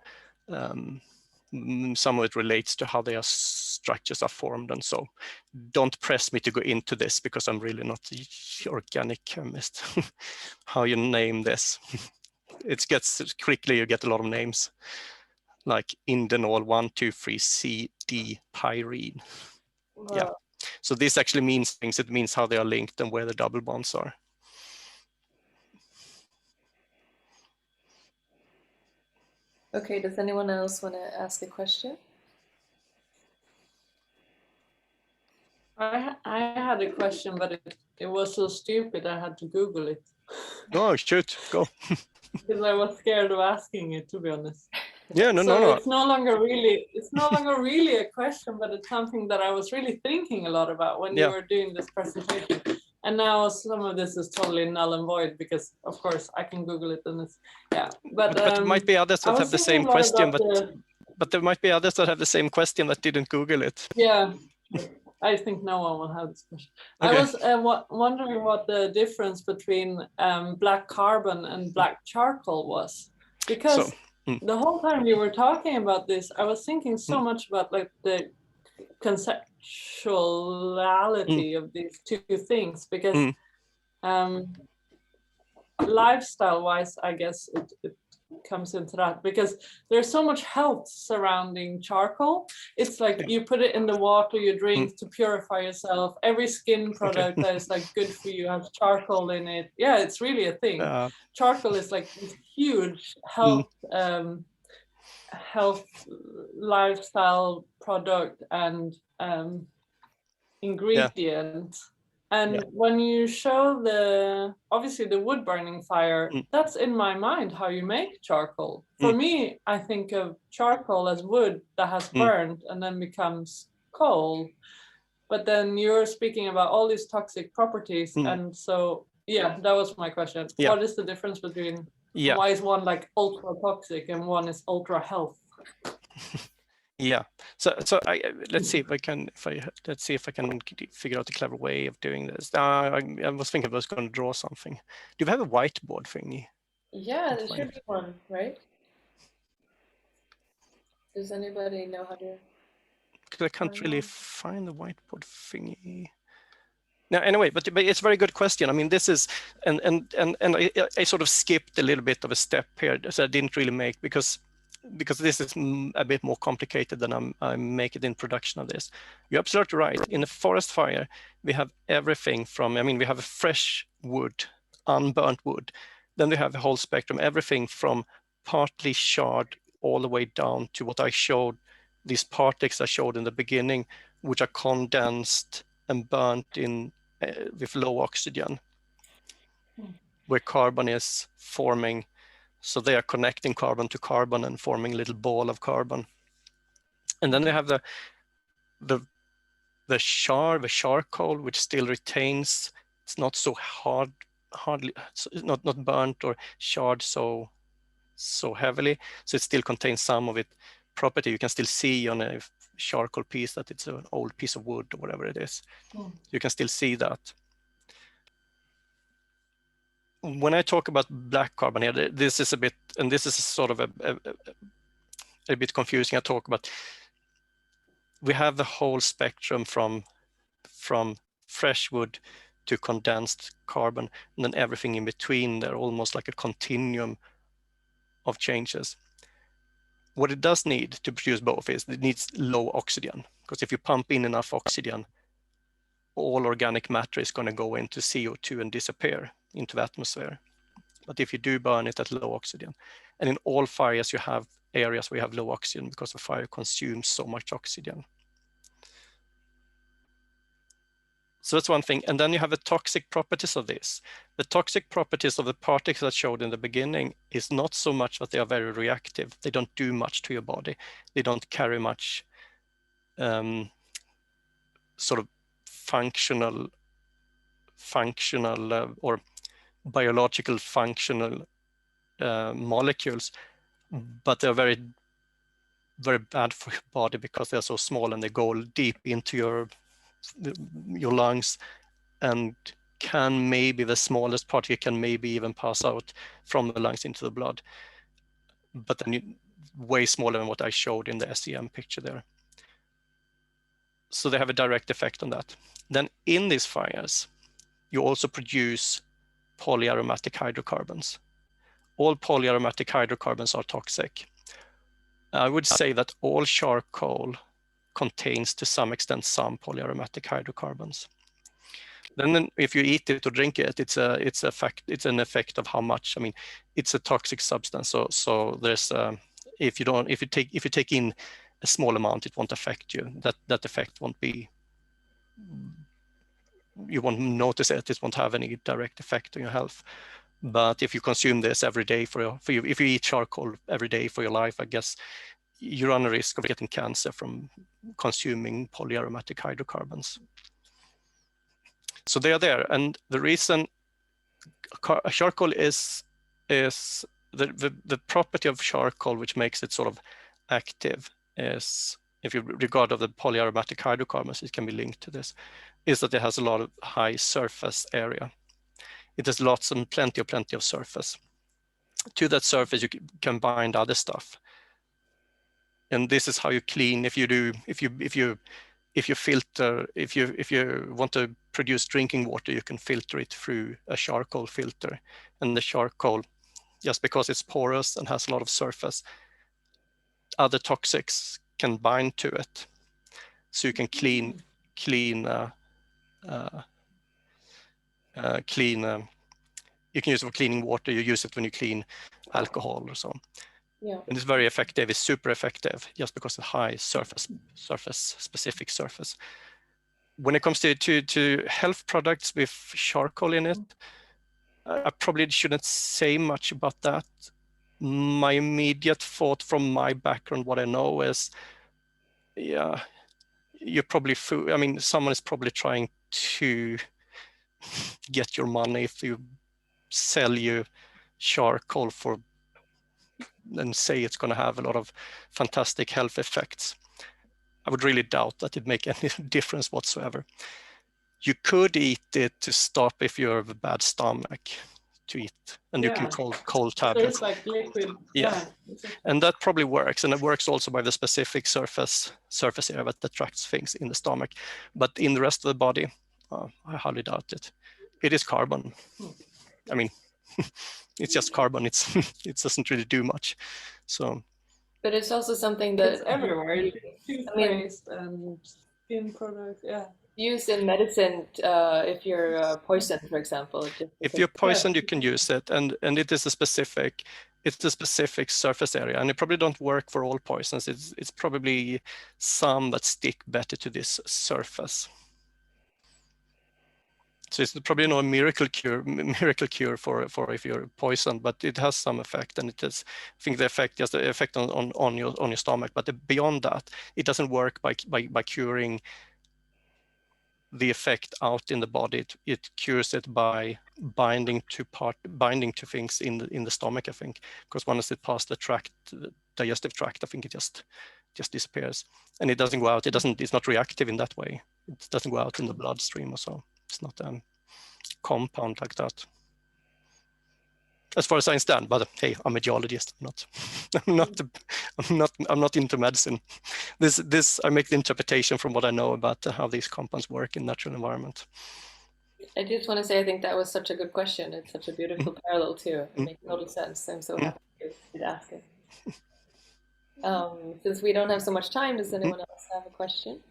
Some of it relates to how their structures are formed, and so don't press me to go into this because I'm really not the organic chemist. How you name this? It gets quickly, you get a lot of names like indenol 1,2,3,C,D pyrene. Wow. Yeah. So this actually means things. It means how they are linked and where the double bonds are. Okay, does anyone else want to ask a question? I had a question, but it was so stupid I had to Google it. Oh, shoot, go. Because I was scared of asking it, to be honest. Yeah, no. It's no longer really a question, but it's something that I was really thinking a lot about when you were doing this presentation. And now some of this is totally null and void because, of course, I can Google it and it's But there might be others that have the same question, but there might be others that have the same question that didn't Google it. Yeah. I think no one will have this question. Okay. I was wondering what the difference between black carbon and black charcoal was, because the whole time you were talking about this, I was thinking so much about like the conceptuality of these two things, because lifestyle-wise, I guess it comes into that, because there's so much health surrounding charcoal. It's like you put it in the water you drink to purify yourself. Every skin product that is like good for you has charcoal in it. Yeah, it's really a thing. Charcoal is like this huge health lifestyle product and ingredient And when you show obviously the wood burning fire, that's in my mind how you make charcoal. For me, I think of charcoal as wood that has burned and then becomes coal. But then you're speaking about all these toxic properties. And so, yeah, that was my question. Yeah. What is the difference between, why is one like ultra toxic and one is ultra health? Yeah, so let's see if I can figure out a clever way of doing this. I was thinking I was going to draw something. Do you have a whiteboard thingy? Yeah, there should be one, right? Does anybody know how to? Because I can't really find the whiteboard thingy. No, anyway, but it's a very good question. I mean, this is, and I sort of skipped a little bit of a step here, so I didn't really make, because this is a bit more complicated than I make it in production of this. You're absolutely right. In a forest fire, we have everything from, I mean, we have a fresh wood, unburnt wood. Then we have a whole spectrum, everything from partly charred all the way down to what I showed, these particles I showed in the beginning, which are condensed and burnt in with low oxygen, where carbon is forming. So they are connecting carbon to carbon and forming a little ball of carbon. And then they have the charcoal, which still retains, it's not so hardly not burnt or charred so heavily. So it still contains some of it property. You can still see on a charcoal piece that it's an old piece of wood or whatever it is. You can still see that. When I talk about black carbon here, this is a bit, and this is sort of a bit confusing. I talk about, we have the whole spectrum from fresh wood to condensed carbon, and then everything in between there, almost like a continuum of changes. What it does need to produce both is it needs low oxygen, because if you pump in enough oxygen, all organic matter is going to go into CO2 and disappear into the atmosphere. But if you do burn it at low oxygen, and in all fires you have areas where you have low oxygen because the fire consumes so much oxygen. So that's one thing. And then you have the toxic properties of this. The toxic properties of the particles I showed in the beginning is not so much that they are very reactive. They don't do much to your body. They don't carry much sort of functional or biological functional molecules, but they're very, very bad for your body because they're so small and they go deep into your lungs, and can maybe, the smallest particle can maybe even pass out from the lungs into the blood, but then way smaller than what I showed in the SEM picture there. So they have a direct effect on that. Then in these fires, you also produce polyaromatic hydrocarbons. All polyaromatic hydrocarbons are toxic. I would say that all charcoal contains to some extent some polyaromatic hydrocarbons. Then if you eat it or drink it, it's an effect of how much. I mean, it's a toxic substance. So there's if you take in a small amount, it won't affect you. That effect won't be, you won't notice it. It won't have any direct effect on your health. But if you consume this every day if you eat charcoal every day for your life, I guess you run a risk of getting cancer from consuming polyaromatic hydrocarbons. So they are there, and the reason charcoal is the property of charcoal, which makes it sort of active, is, if you regard of the polyaromatic hydrocarbons, it can be linked to this, is that it has a lot of high surface area. It has lots and plenty of surface. To that surface, you can bind other stuff, and this is how you clean. If you want to produce drinking water, you can filter it through a charcoal filter, and the charcoal, just because it's porous and has a lot of surface, other toxics can bind to it, so you can clean you can use it for cleaning water. You use it when you clean alcohol or so. Yeah. And it's very effective. It's super effective just because of high specific surface. when it comes to health products with charcoal in it, I probably shouldn't say much about that. My immediate thought from my background, what I know is, yeah, you're probably, I mean, someone is probably trying to get your money if you sell you charcoal for, and say it's going to have a lot of fantastic health effects. I would really doubt that it make any difference whatsoever. You could eat it to stop if you have a bad stomach to eat, and you can cold tablets. So it's like liquid. Yeah. And that probably works, and it works also by the specific surface area that attracts things in the stomach. But in the rest of the body, I highly doubt it. It is carbon. I mean, it's just carbon. It doesn't really do much. So. But it's also something that it's everywhere. Toothpaste and skin products. Yeah. Used in medicine if you're poisoned, for example. If you're poisoned, you can use it, and it is a specific surface area, and it probably don't work for all poisons. It's probably some that stick better to this surface. So it's probably no miracle cure for if you're poisoned, but it has some effect, and it is, I think, the effect just the effect on your stomach. But beyond that, it doesn't work by curing the effect out in the body. It cures it by binding to things in the stomach, I think, because once it passes the digestive tract, I think it just disappears, and it doesn't go out. It's not reactive in that way. It doesn't go out in the bloodstream or so. It's not a compound like that, as far as I understand. But hey, I'm a geologist. I'm not into medicine. This I make the interpretation from what I know about how these compounds work in natural environment. I just want to say I think that was such a good question. It's such a beautiful parallel too. It makes total sense. I'm so happy you did ask it. Since we don't have so much time, does anyone else have a question?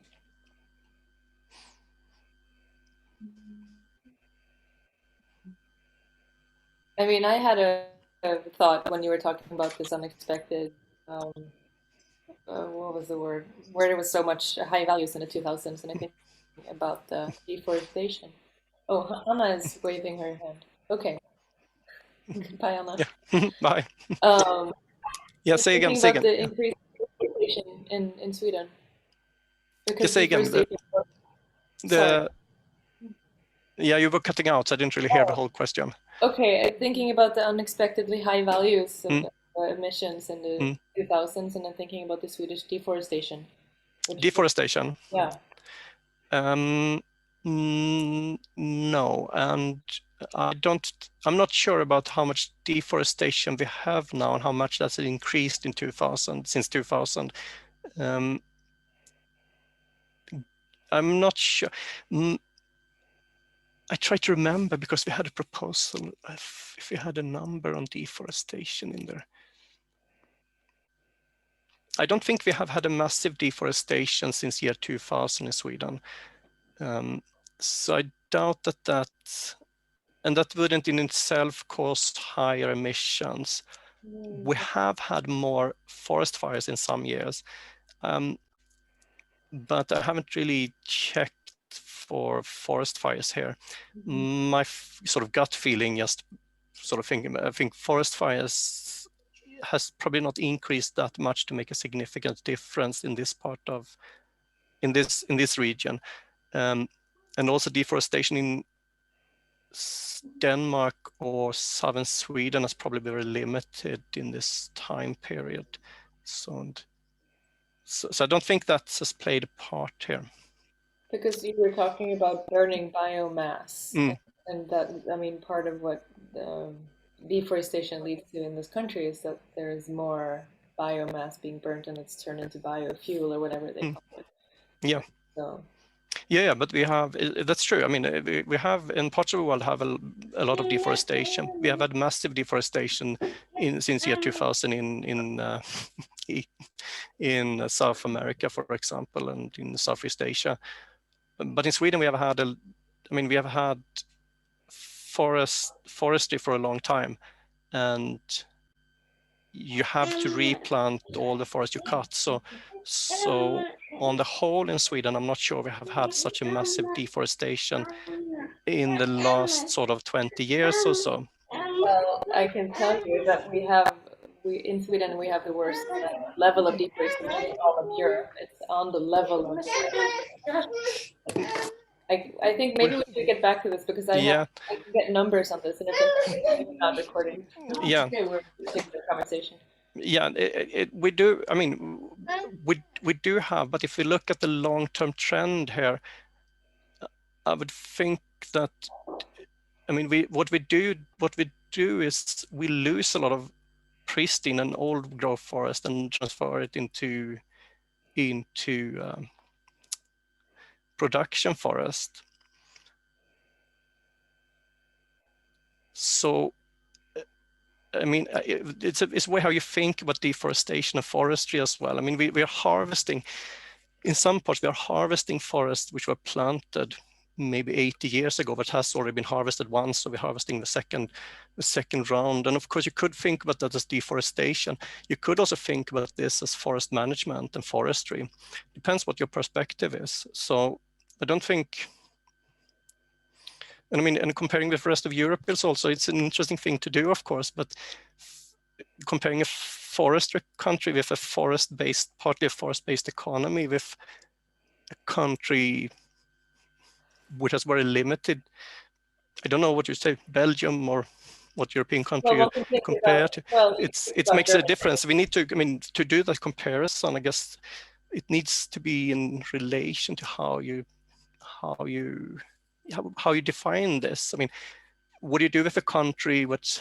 I mean, I had a thought when you were talking about this unexpected, what was the word, where there was so much high values in the 2000s, and I think about the deforestation. Oh, Anna is waving her hand. Okay. Bye, Anna. Yeah. Bye. Yeah, say again. The increased deforestation in Sweden. Because say again. Yeah, you were cutting out, so I didn't really hear the whole question. Okay, thinking about the unexpectedly high values of emissions in the 2000s, and I'm thinking about the Swedish deforestation. Deforestation? Yeah. No, and I'm not sure about how much deforestation we have now and how much that's increased since 2000. I'm not sure. I try to remember, because we had a proposal if we had a number on deforestation in there. I don't think we have had a massive deforestation since year 2000 in Sweden. So I doubt that wouldn't in itself cause higher emissions. We have had more forest fires in some years, but I haven't really checked for forest fires here. My sort of gut feeling, just sort of thinking, I think forest fires has probably not increased that much to make a significant difference in this part of, in this region. And also deforestation in Denmark or southern Sweden is probably very limited in this time period. So I don't think that has played a part here. Because you were talking about burning biomass, and that, I mean, part of what deforestation leads to in this country is that there is more biomass being burnt and it's turned into biofuel or whatever they call it. Yeah. So. Yeah, but we have, that's true. I mean, we have in parts of the world have a lot of deforestation. We have had massive deforestation since year 2000 in South America, for example, and in Southeast Asia. But in Sweden, we have had forestry for a long time, and you have to replant all the forest you cut. So on the whole in Sweden, I'm not sure we have had such a massive deforestation in the last sort of 20 years or so. Well, I can tell you that we in Sweden we have the worst level of deforestation in all of Europe. It's on the level of. I think maybe we should get back to this because I can get numbers on this, and it's not recording. Yeah. Okay, we're taking the conversation. Yeah, we do. I mean, we do have, but if we look at the long-term trend here, I would think that, I mean, what we do is we lose a lot of pristine and old growth forest and transfer it into production forest. So, I mean, it's a way how you think about deforestation and forestry as well. I mean, we are harvesting, in some parts, we are harvesting forests which were planted maybe 80 years ago, but has already been harvested once, so we're harvesting the second round. And of course, you could think about that as deforestation. You could also think about this as forest management and forestry. Depends what your perspective is. So I don't think, and I mean, and comparing with the rest of Europe is also, it's an interesting thing to do, of course, but comparing a forestry country with a forest-based, partly a forest-based economy with a country which has very limited, I don't know what you say, Belgium or what European country you compare to. It makes a difference. We need to, I mean, to do that comparison, I guess it needs to be in relation to how you define this. I mean, what do you do with a country which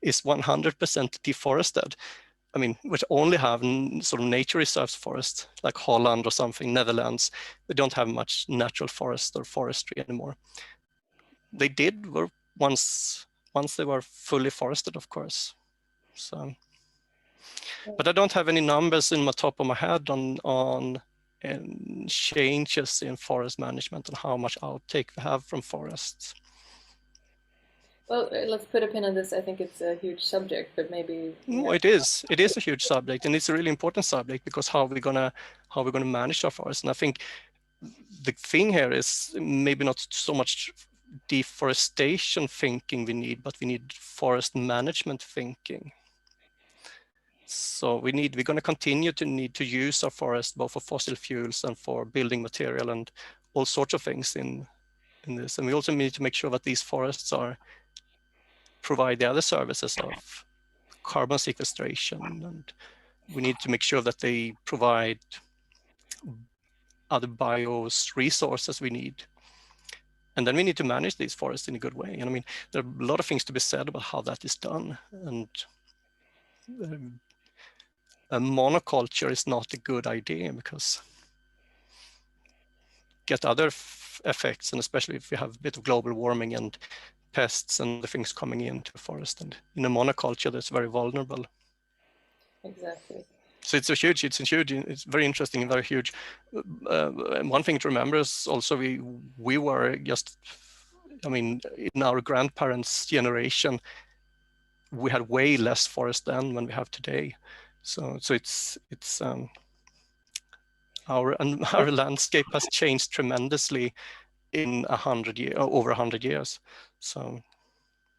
is 100% deforested? I mean, which only have sort of nature reserves forest, like Holland or something, Netherlands. They don't have much natural forest or forestry anymore. They were once they were fully forested, of course. So, but I don't have any numbers in my top of my head on changes in forest management and how much outtake we have from forests. Well, let's put a pin on this. I think it's a huge subject, but maybe. No, it is a huge subject, and it's a really important subject because how we're gonna manage our forests. And I think the thing here is maybe not so much deforestation thinking we need, but we need forest management thinking. So we're going to continue to need to use our forest both for fossil fuels and for building material and all sorts of things in this. And we also need to make sure that these forests provide the other services of carbon sequestration, and we need to make sure that they provide other resources we need. And then we need to manage these forests in a good way. And I mean, there are a lot of things to be said about how that is done. And a monoculture is not a good idea because get other effects, and especially if we have a bit of global warming and pests and the things coming into the forest. And in a monoculture, that's very vulnerable. Exactly. So it's very interesting and very huge. One thing to remember is also we were just, I mean, in our grandparents' generation, we had way less forest then than we have today. So it's our landscape has changed tremendously in over 100 years. So.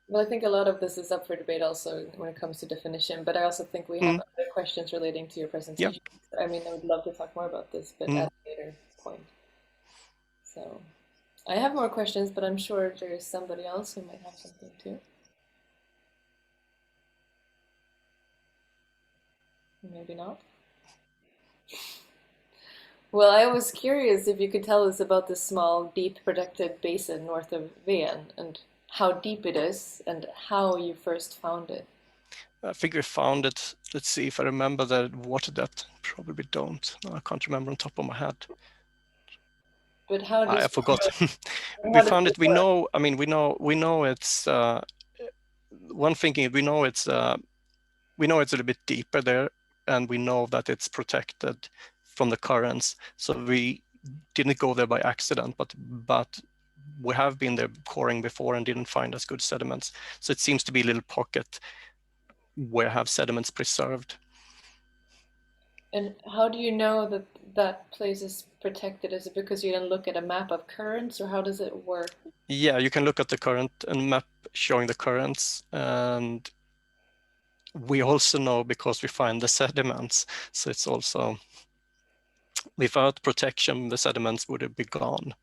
Well, I think a lot of this is up for debate also when it comes to definition, but I also think we have other questions relating to your presentation. Yeah. I mean, I would love to talk more about this, but at a later point. So I have more questions, but I'm sure there's somebody else who might have something too. Maybe not. Well, I was curious if you could tell us about the small, deep protected basin north of Ven and how deep it is and how you first found it. I think we found it. Let's see if I remember the water depth. Probably don't. No, I can't remember on top of my head. But how did I forgot. We found it. We know. I mean, we know it's. One thinking. We know it's a little bit deeper there, and we know that it's protected from the currents. So we didn't go there by accident, but we have been there coring before and didn't find as good sediments. So it seems to be a little pocket. where have sediments preserved. And how do you know that that place is protected? Is it because you didn't look at a map of currents, or how does it work? Yeah, you can look at the current and map showing the currents, and we also know because we find the sediments. So it's also, without protection, the sediments would have been gone.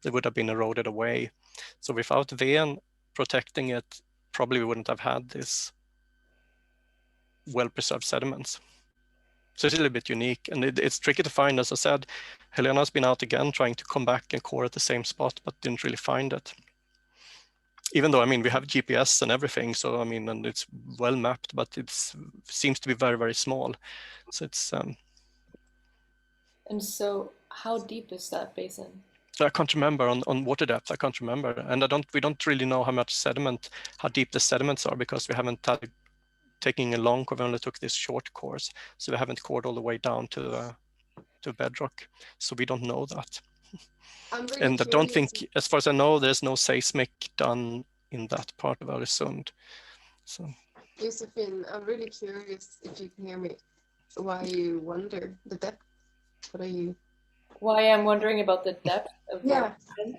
They would have been eroded away. So without Ven protecting it, probably we wouldn't have had this well-preserved sediments. So it's a little bit unique, and it's tricky to find. As I said, Helena's been out again trying to come back and core at the same spot, but didn't really find it. Even though, I mean, we have GPS and everything, so I mean, and it's well mapped, but it seems to be very, very small. So it's. And so, how deep is that basin? I can't remember on water depth. I can't remember, and we don't really know how deep the sediments are, because we haven't taking a long course. We only took this short course, so we haven't cored all the way down to bedrock, so we don't know that. I'm really And curious. I don't think, as far as I know, there's no seismic done in that part of Öresund. So, Josephine, I'm really curious if you can hear me. Why you wonder the depth? What are you? Why I'm wondering about the depth of the Yeah. basin.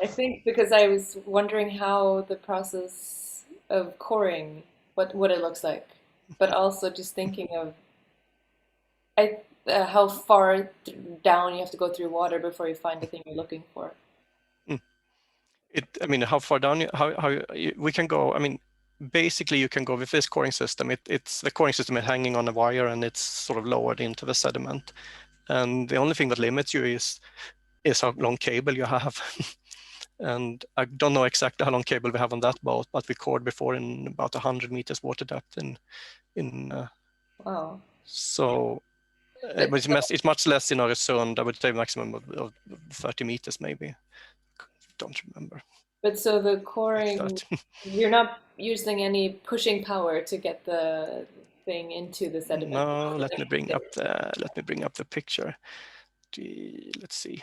I think because I was wondering how the process of coring, what it looks like, but also just thinking of how far down you have to go through water before you find the thing you're looking for. I mean, how far down we can go. I mean, basically you can go with this coring system. It's the coring system is hanging on a wire, and it's sort of lowered into the sediment. And the only thing that limits you is how long cable you have. And I don't know exactly how long cable we have on that boat, but we cored before in about 100 meters water depth Wow. so it's much less in Öresund. I would say maximum of 30 meters maybe. Don't remember. But so the coring, you're not using any pushing power to get the thing into the sediment. No, let me bring up the picture. Let's see.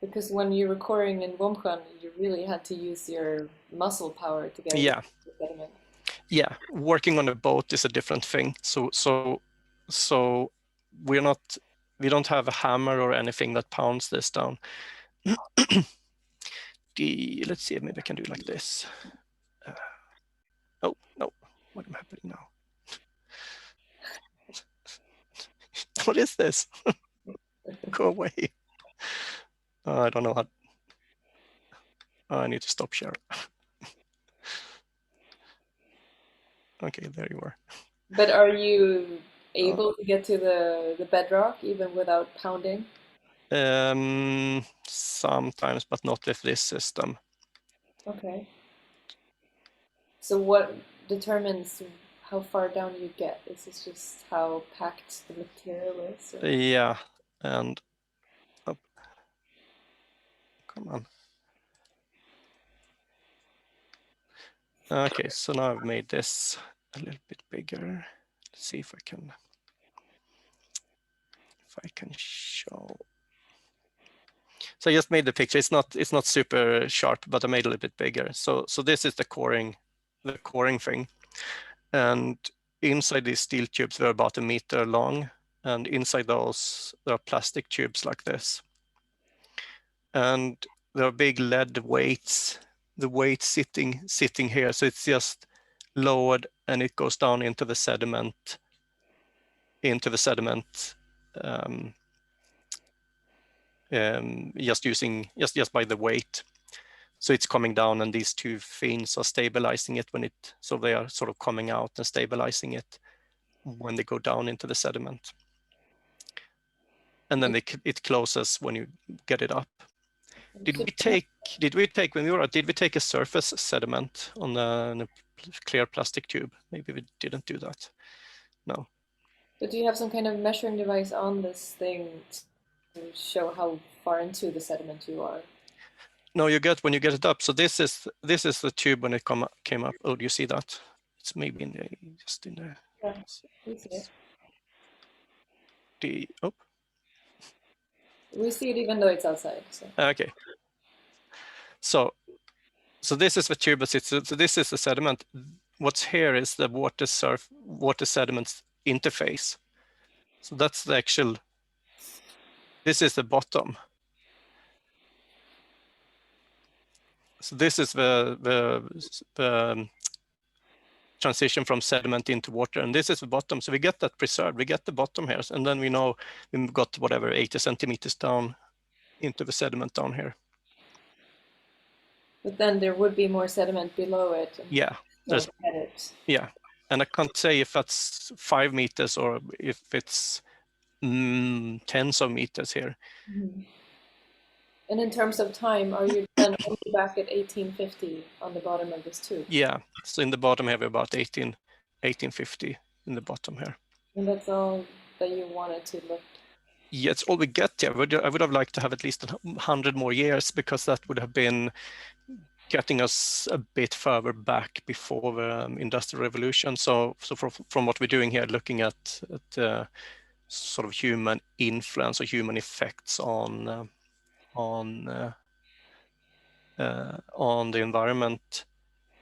Because when you were coring in Wormsjön, you really had to use your muscle power to get it into the sediment. Yeah, working on a boat is a different thing. So we don't have a hammer or anything that pounds this down. Let's see, maybe I can do like this. Oh no, what am happening now? What is this? Go away. I don't know how. I need to stop share. Okay, there you are. But are you able to get to the bedrock even without pounding? Sometimes, but not with this system. Okay. So what determines how far down you get? Is this just how packed the material is? Or? Yeah, and up. Come on. Okay, so now I've made this a little bit bigger. Let's see if I can show. So I just made the picture. It's not super sharp, but I made it a little bit bigger. So this is the coring thing, and inside these steel tubes they're about 1 meter long, and inside those there are plastic tubes like this, and there are big lead weights. The weight sitting here, so it's just lowered and it goes down into the sediment. Just by the weight. So it's coming down, and these two fins are stabilizing it so they are sort of coming out and stabilizing it when they go down into the sediment. And then it closes when you get it up. Did we take a surface sediment on a clear plastic tube? Maybe we didn't do that. No. But do you have some kind of measuring device on this thing to show how far into the sediment you are? No, when you get it up. So this is the tube when it came up. Oh, do you see that? It's maybe just in there. Yeah, we see it. We see it even though it's outside. So. Okay. So So this is the tube. So this is the sediment. What's here is the water sediment interface. So that's the actual. This is the bottom. So this is the transition from sediment into water, and this is the bottom. So we get that preserved. We get the bottom here, and then we know we've got whatever 80 centimeters down into the sediment down here. But then there would be more sediment below it. Yeah, there's yeah, and I can't say if that's 5 meters or if it's tens of meters here. Mm-hmm. And in terms of time, are you then only back at 1850 on the bottom of this tube? Yeah, so in the bottom here, we're about 1850 in the bottom here. And that's all that you wanted to look? Yeah, it's all we get here. I would have liked to have at least 100 more years, because that would have been getting us a bit further back before the Industrial Revolution. So from what we're doing here, looking at sort of human influence or human effects on the environment,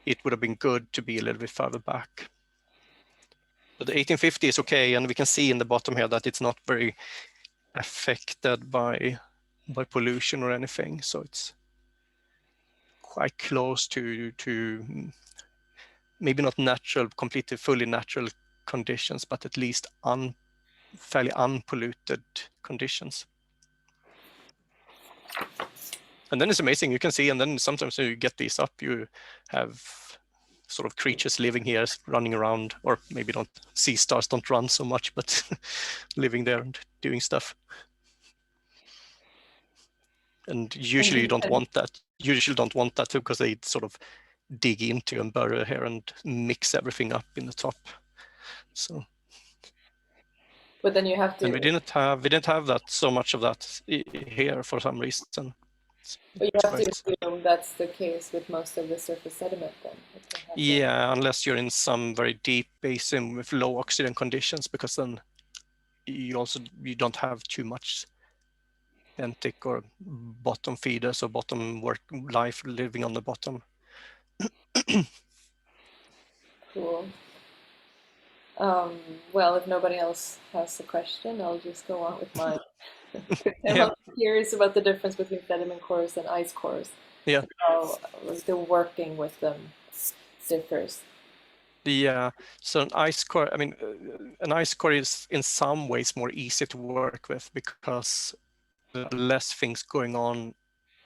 it would have been good to be a little bit further back. But the 1850 is okay, and we can see in the bottom here that it's not very affected by pollution or anything. So it's quite close to maybe not natural, completely fully natural conditions, but at least fairly unpolluted conditions. And then it's amazing, you can see, and then sometimes when you get these up, you have sort of creatures living here, running around, or maybe don't, sea stars don't run so much, but living there and doing stuff. And usually you don't want that. You usually don't want that too, because they sort of dig into and burrow here and mix everything up in the top. So. But then you have to. And we didn't have that so much of that here for some reason. But you have to assume that's the case with most of the surface sediment then. Yeah, unless you're in some very deep basin with low oxygen conditions, because then you don't have too much benthic or bottom feeders or bottom life living on the bottom. Cool. Well, if nobody else has a question, I'll just go on with mine. I'm curious about the difference between sediment cores and ice cores. Yeah. How the working with them differs. Yeah, so an ice core, I mean, an ice core is in some ways more easy to work with, because there are less things going on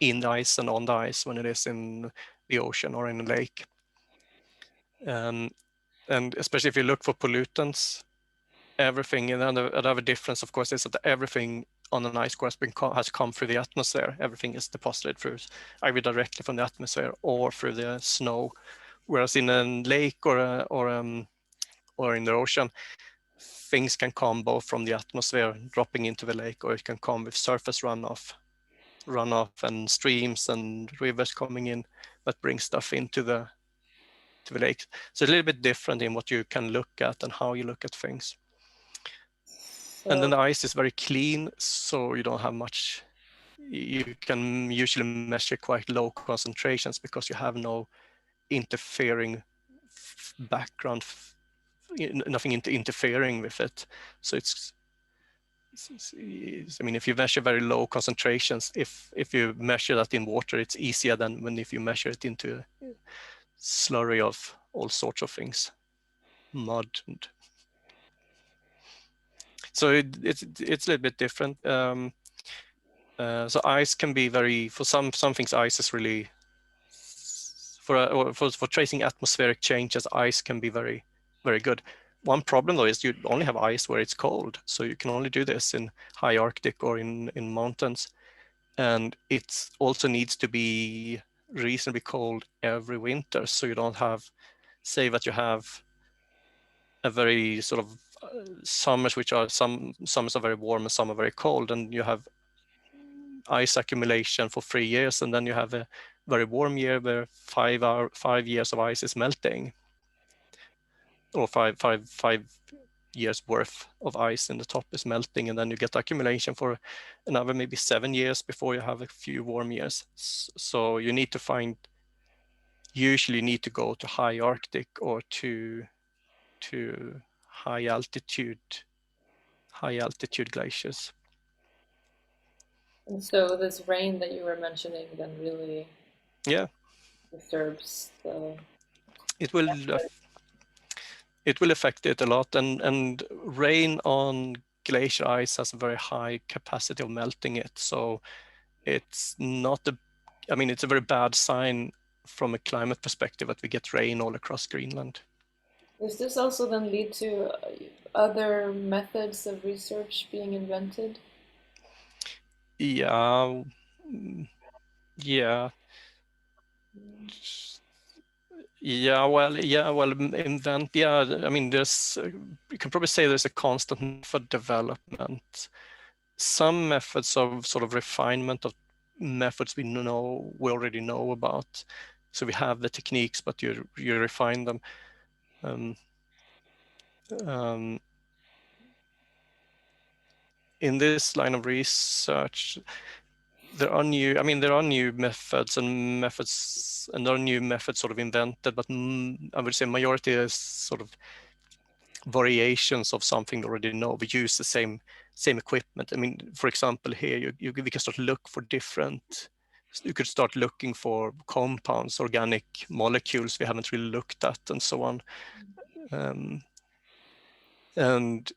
in the ice and on the ice when it is in the ocean or in a lake. And especially if you look for pollutants, everything, and another difference, of course, is that everything on an ice core has come through the atmosphere. Everything is deposited through either directly from the atmosphere or through the snow. Whereas in a lake or in the ocean, things can come both from the atmosphere dropping into the lake, or it can come with surface runoff and streams and rivers coming in that bring stuff into the lake. So a little bit different in what you can look at and how you look at things. And then the ice is very clean, so you don't have much. You can usually measure quite low concentrations because you have no interfering background, nothing interfering with it. So I mean, if you measure very low concentrations, if you measure that in water, it's easier than when if you measure it into a slurry of all sorts of things, mud. So it's a little bit different. So ice can be for some things, ice is really, for tracing atmospheric changes, ice can be very, very good. One problem though is you only have ice where it's cold. So you can only do this in high Arctic or in mountains. And it also needs to be reasonably cold every winter. So you don't have, say that you have a very sort of summers, which are some summers are very warm and some are very cold, and you have ice accumulation for 3 years, and then you have a very warm year where 5 years of ice is melting, or five years worth of ice in the top is melting, and then you get accumulation for another maybe 7 years before you have a few warm years. So you need to find usually need to go to high Arctic or to high altitude glaciers. And so this rain that you were mentioning then really disturbs the it will it will affect it a lot, and rain on glacier ice has a very high capacity of melting it, so it's not it's a very bad sign from a climate perspective that we get rain all across Greenland. Does this also then lead to other methods of research being invented? Yeah. There's you can probably say there's a constant method development. Some methods of sort of refinement of methods we already know about. So we have the techniques, but you refine them. In this line of research, there are new methods and there are new methods sort of invented, but I would say majority is sort of variations of something we already know. We use the same equipment. I mean, for example, here we can start look for different. You could start looking for compounds, organic molecules we haven't really looked at, and so on. And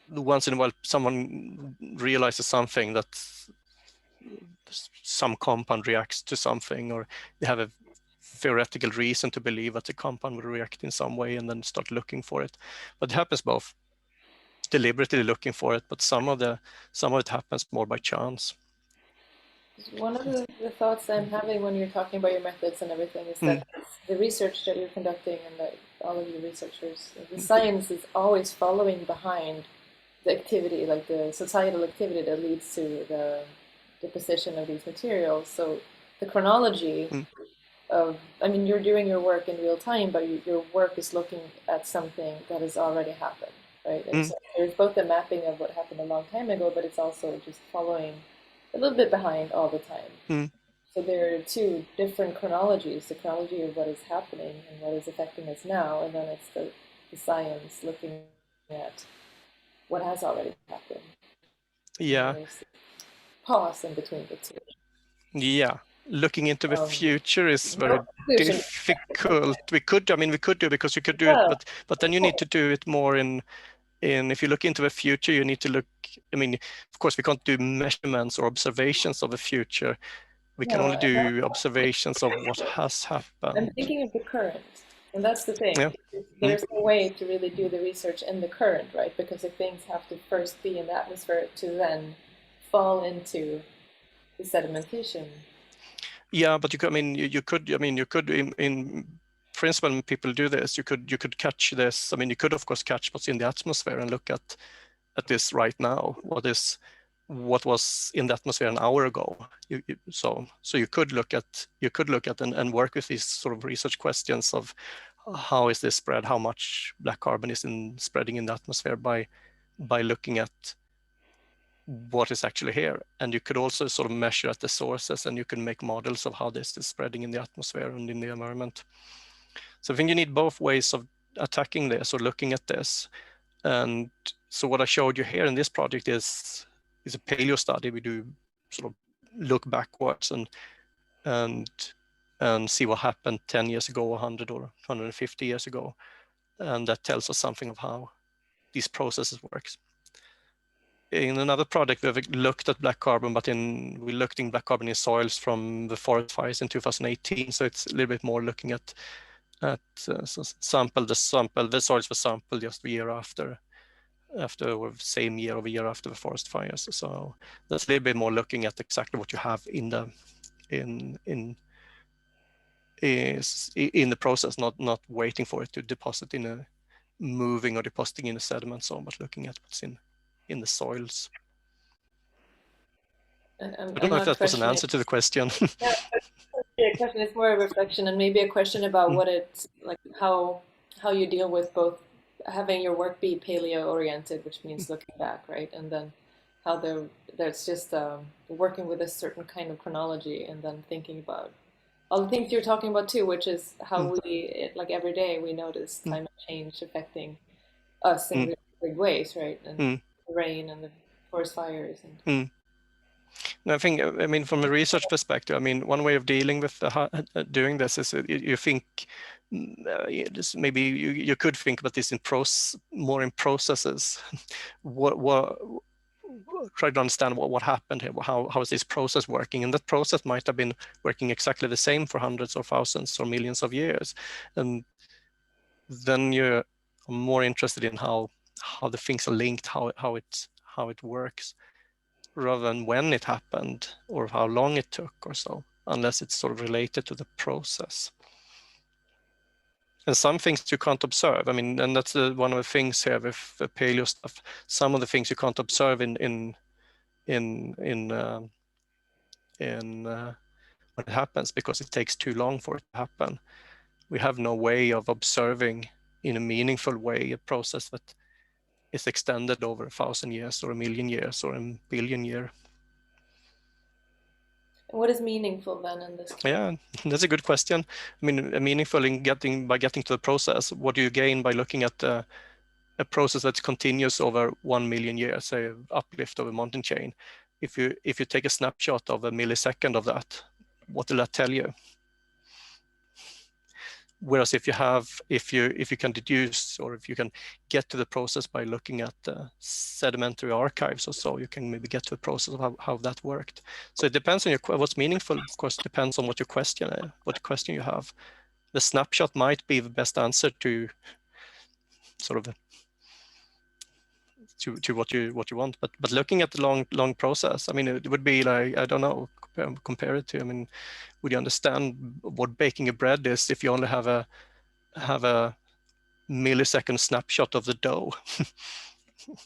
once in a while, someone realizes something, that some compound reacts to something, or they have a theoretical reason to believe that the compound will react in some way, and then start looking for it. But it happens both deliberately looking for it, but some of it happens more by chance. One of the thoughts I'm having when you're talking about your methods and everything is that the research that you're conducting, and that all of you researchers, the science is always following behind the activity, like the societal activity that leads to the deposition of these materials. So the chronology of, you're doing your work in real time, but your work is looking at something that has already happened, right? And so there's both the mapping of what happened a long time ago, but it's also just following a little bit behind all the time. So there are two different chronologies, the chronology of what is happening and what is affecting us now, and then it's the science looking at what has already happened. Yeah. Pause in between the two. Yeah. Looking into the future is very difficult. We could do because you could do it, but then you need to do it more in if you look into the future, you need to look, of course we can't do measurements or observations of the future. We can only do observations of what has happened. I'm thinking of the current, and that's the thing. Yeah. There's no way to really do the research in the current, right? Because if things have to first be in the atmosphere to then fall into the sedimentation. Yeah, but you could in principle, when people do this, you could catch this. You could of course catch what's in the atmosphere and look at this right now. What was in the atmosphere an hour ago? So you could look at and work with these sort of research questions of how is this spread, how much black carbon is spreading in the atmosphere by looking at what is actually here. And you could also sort of measure at the sources, and you can make models of how this is spreading in the atmosphere and in the environment. So I think you need both ways of attacking this or looking at this. And so what I showed you here in this project is a paleo study. We do sort of look backwards and see what happened 10 years ago, 100 or 150 years ago. And that tells us something of how these processes works. In another project, we have looked at black carbon, but we looked in black carbon in soils from the forest fires in 2018. So it's a little bit more looking at the soils were sampled just the year after or same year or year after the forest fires. So that's a little bit more looking at exactly what you have in the process, not waiting for it to deposit in a moving or depositing in a sediment zone, but looking at what's in the soils. I don't know if that was an answer to the question. Yeah, the question is more a reflection, and maybe a question about what it's like, how you deal with both having your work be paleo oriented, which means looking back, right, and then how there's just working with a certain kind of chronology, and then thinking about all the things you're talking about too, which is how like every day we notice climate change affecting us in really big ways, right? And the rain and the forest fires and I think, I mean, from a research perspective, I mean, one way of dealing with doing this is you think maybe you could think about this in more in processes. what try to understand what happened here. How is this process working? And that process might have been working exactly the same for hundreds or thousands or millions of years. And then you're more interested in how the things are linked, how it works, rather than when it happened or how long it took or so, unless it's sort of related to the process. And some things you can't observe. I mean, and that's one of the things here with the paleo stuff. Some of the things you can't observe in when it happens, because it takes too long for it to happen. We have no way of observing in a meaningful way a process that is extended over 1,000 years or 1,000,000 years or 1,000,000,000 years. what is meaningful then in this case? Yeah, that's a good question. I mean, meaningful in by getting to the process. What do you gain by looking at a process that continues over 1,000,000 years, say uplift of a mountain chain? If you take a snapshot of a millisecond of that, what will that tell you? Whereas if you can deduce, or if you can get to the process by looking at sedimentary archives or so, you can maybe get to the process of how that worked. So it depends on what's meaningful. Of course, depends on what your question you have. The snapshot might be the best answer to sort of to what you want, but looking at the long process, I mean, it would be like, I don't know, compare it to, I mean, would you understand what baking a bread is if you only have a millisecond snapshot of the dough?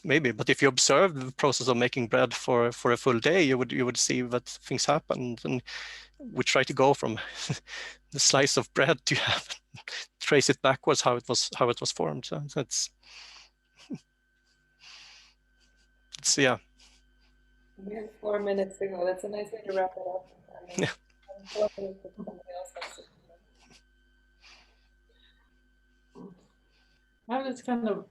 Maybe, but if you observe the process of making bread for a full day, you would see that things happen. And we try to go from the slice of bread to trace it backwards how it was formed. So it's yeah. We have 4 minutes to go. That's a nice way to wrap it up. Yeah. 4 minutes if somebody else has to. I have this kind of,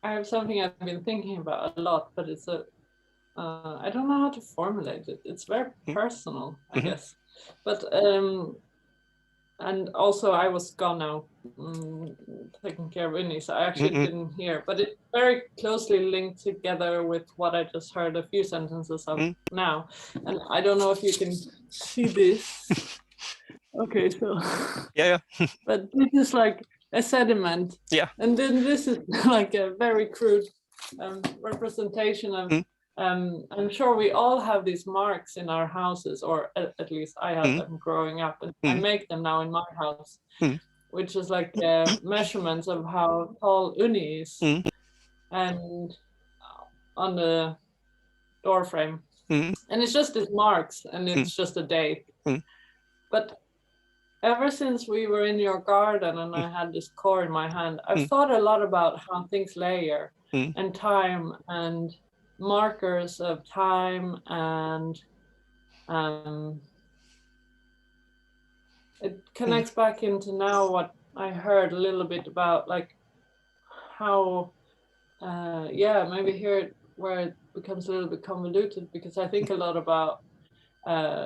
I have something I've been thinking about a lot, but it's I don't know how to formulate it. It's very personal, I guess. But, and also I was gone now, taking care of Winnie, so I actually didn't hear, but it's very closely linked together with what I just heard a few sentences of now. And I don't know if you can see this. Okay, so yeah. But this is like a sediment. Yeah. And then this is like a very crude representation of, I'm sure we all have these marks in our houses, or at least I had them growing up, and I make them now in my house, which is like measurements of how tall Uni is, and on the door frame. And it's just these marks, and it's just a date. But ever since we were in your garden and I had this core in my hand, I've thought a lot about how things layer and time and markers of time, and it connects back into now what I heard a little bit about, like how, maybe here where it becomes a little bit convoluted, because I think a lot about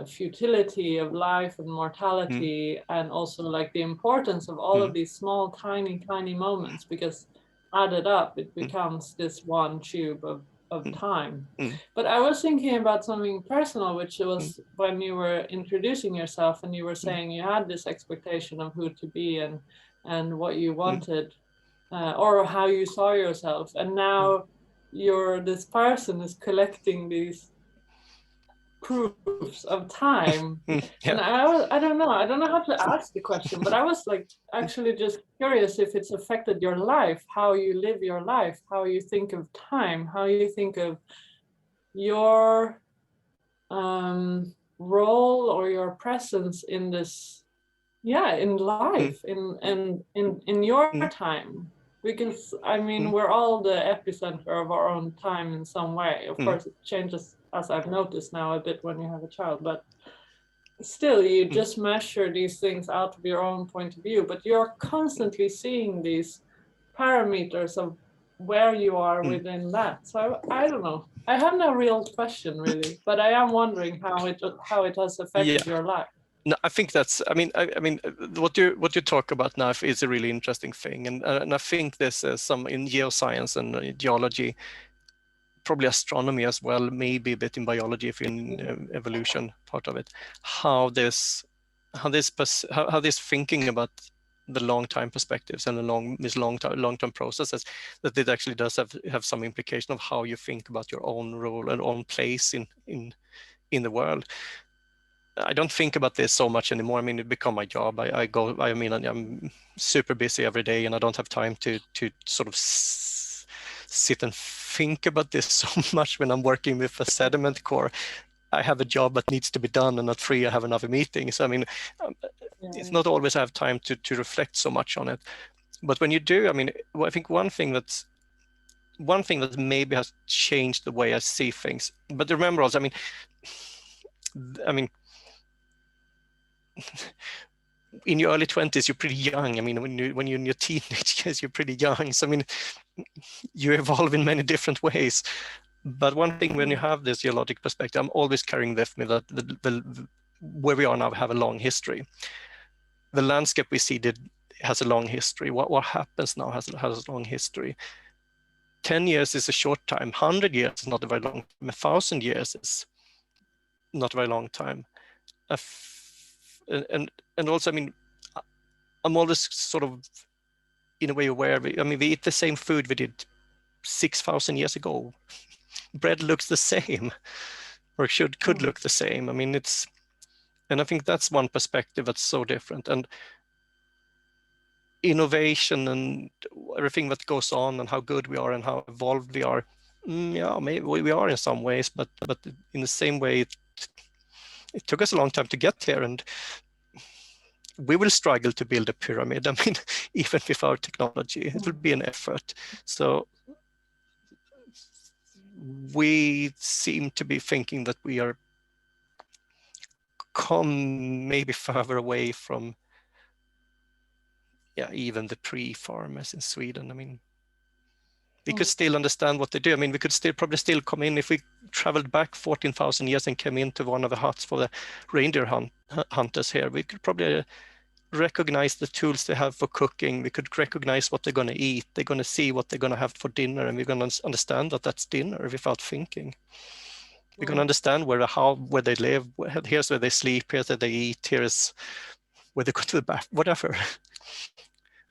futility of life and mortality, and also like the importance of all of these small, tiny moments, because added up, it becomes this one tube of time. But I was thinking about something personal, which was when you were introducing yourself and you were saying you had this expectation of who to be and what you wanted, or how you saw yourself. And now this person is collecting these proofs of time. And I don't know how to ask the question, but I was like actually just curious if it's affected your life, how you live your life, how you think of time, how you think of your role or your presence in this, in life, in your time. Because I mean, we're all the epicenter of our own time in some way. Of course, it changes, as I've noticed now, a bit when you have a child. But still you just measure these things out of your own point of view, but you're constantly seeing these parameters of where you are within that. So I don't know. I have no real question really, but I am wondering how it has affected your life. No, I think that's. I mean, what you talk about now is a really interesting thing, and I think there's some in geoscience and geology, probably astronomy as well, maybe a bit in biology if in evolution part of it. How this thinking about the long time perspectives and the long term processes, that it actually does have some implication of how you think about your own role and own place in the world. I don't think about this so much anymore. I mean, it become my job. I'm super busy every day, and I don't have time to sort of sit and think about this so much when I'm working with a sediment core. I have a job that needs to be done, and at 3 I have another meeting. So I mean, it's not always I have time to reflect so much on it. But when you do, I mean, I think one thing that maybe has changed the way I see things. But remember also, I mean, in your early 20s, you're pretty young. I mean, when you're in your teenage years, you're pretty young. So I mean, you evolve in many different ways. But one thing, when you have this geologic perspective, I'm always carrying with me that where we are now have a long history. The landscape we see has a long history. What happens now has a long history. 10 years is a short time. 100 years is not a very long time. 1,000 years is not a very long time. And also, I mean, I'm always sort of, in a way, aware of it. I mean, we eat the same food we did 6,000 years ago. Bread looks the same, or could look the same. I mean, and I think that's one perspective that's so different. And innovation and everything that goes on, and how good we are and how evolved we are, yeah, maybe we are in some ways, but in the same way, it took us a long time to get here, and we will struggle to build a pyramid. I mean, even with our technology, it will be an effort. So we seem to be thinking that we are maybe further away from, even the pre-farmers in Sweden. I mean, we could still understand what they do. I mean, we could probably still come in if we traveled back 14,000 years and came into one of the huts for the reindeer hunters here. We could probably recognize the tools they have for cooking. We could recognize what they're going to eat. They're going to see what they're going to have for dinner, and we're going to understand that that's dinner without thinking. We're going to understand where they live. Here's where they sleep. Here's where they eat. Here's where they go to the bath. Whatever.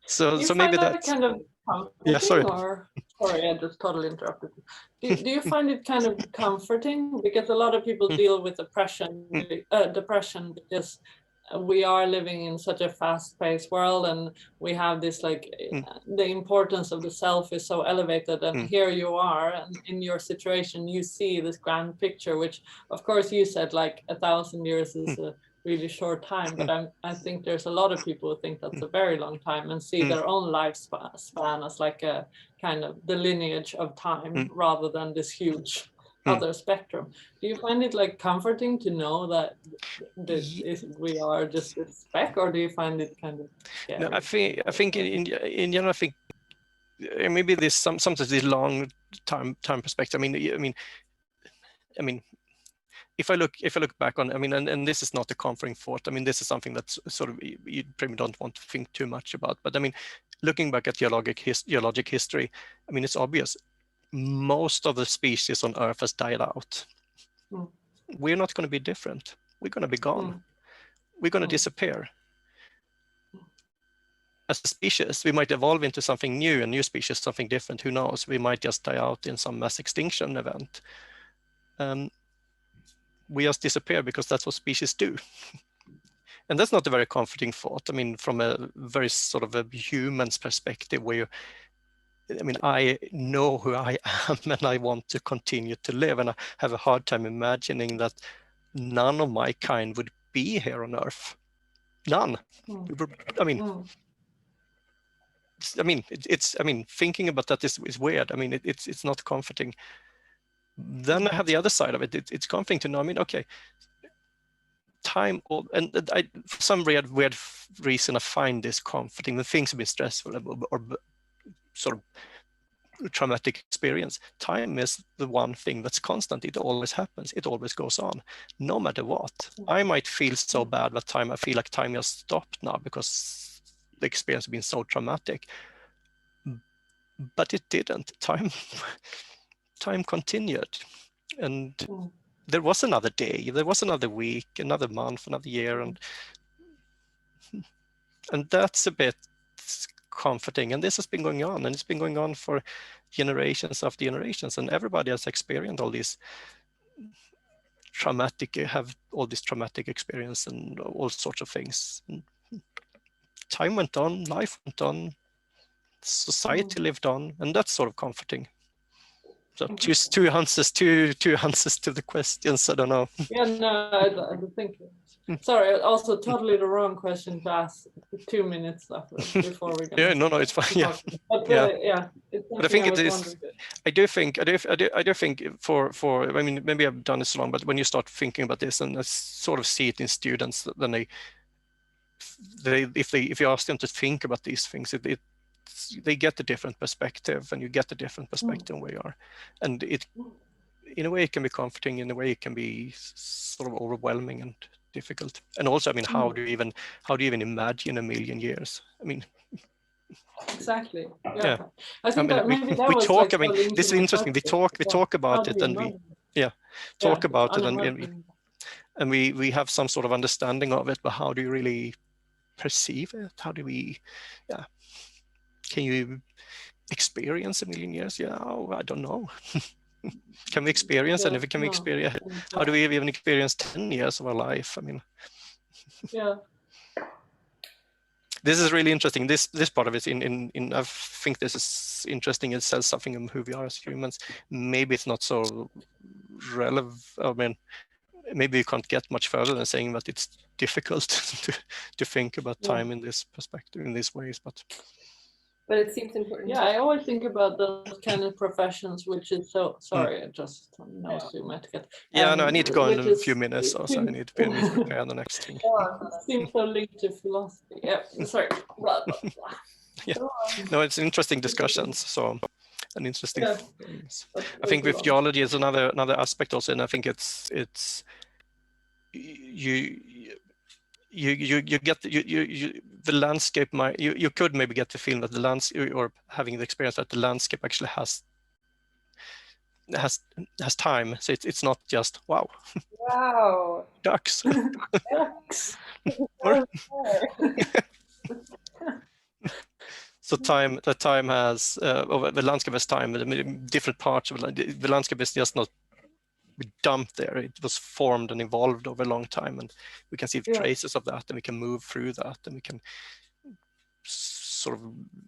So maybe that's kind of comforting. Yeah, sorry. Sorry, I just totally interrupted you. Do you find it kind of comforting? Because a lot of people deal with depression because we are living in such a fast-paced world, and we have this the importance of the self is so elevated, and here you are, and in your situation you see this grand picture, which of course you said 1,000 years is a really short time, but I think there's a lot of people who think that's a very long time and see their own lifespan as like a kind of the lineage of time rather than this huge other spectrum. Do you find it comforting to know that we are just a speck, or do you find it kind of scary? No, I think in general, I think maybe there's sometimes this long time perspective. I mean, if I look back on, I mean, and this is not a comforting thought. I mean, this is something that's sort of you probably don't want to think too much about. But I mean, looking back at geologic history, I mean, it's obvious. Most of the species on Earth has died out. We're not going to be different. We're going to be gone. We're going to disappear. As a species, we might evolve into something new, a new species, something different. Who knows? We might just die out in some mass extinction event. We just disappear because that's what species do. And that's not a very comforting thought. I mean, from a very sort of a human's perspective, where I know who I am and I want to continue to live. And I have a hard time imagining that none of my kind would be here on Earth. None. Thinking about that is weird. I mean, it's not comforting. Then I have the other side of it. It's comforting to know, okay, time, and for some weird reason, I find this comforting. When things have been stressful or sort of traumatic experience, time is the one thing that's constant. It always happens. It always goes on, no matter what. I might feel so bad that I feel like time has stopped now because the experience has been so traumatic. But it didn't. Time continued, and there was another day, there was another week, another month, another year, and that's a bit comforting. And this has been going on, and it's been going on for generations after generations, and everybody has experienced all these traumatic experience and all sorts of things. And time went on, life went on, society lived on, and that's sort of comforting. So just two answers to the questions. I don't know. Yeah, no, I think. Sorry, also totally the wrong question to ask 2 minutes left before we. Yeah, no, it's fine. Yeah, but yeah. But I think it is. Wondering. I do think for I mean, maybe I've done this wrong, but when you start thinking about this and I sort of see it in students, then if you ask them to think about these things, they get a different perspective, and you get a different perspective where you are, and it, in a way, it can be comforting. In a way, it can be sort of overwhelming and difficult. And also, I mean, how do you even imagine a million years? I mean, exactly. Yeah. I think that maybe that was talk. Like, I mean, this is interesting. We talk about it, and talk about it, and we have some sort of understanding of it. But how do you really perceive it? How do we? Yeah. Can you experience a million years? Yeah, I don't know. Can we experience it? And if we can experience, how do we even experience 10 years of our life? I mean, this is really interesting. This part of it, I think this is interesting. It says something of who we are as humans. Maybe it's not so relevant. I mean, maybe you can't get much further than saying that it's difficult to think about time in this perspective, in these ways, but it seems important. Yeah, I always think about those kind of professions, which is so sorry. I just know you might get. Yeah, no, I need to go in a few minutes, so I need to prepare the next thing. It seems so linked to philosophy. Yeah, sorry. Blah, blah, blah. Yeah, no, it's interesting discussions. So, an interesting. I think with geology is another aspect also, and I think it's you get the landscape. You could maybe get the feeling that the landscape, or having the experience that the landscape actually has time. So it's not just wow. Ducks. So the time has the landscape has time. Different parts of the landscape is just not dumped there. It was formed and evolved over a long time, and we can see the traces of that, and we can move through that, and we can sort of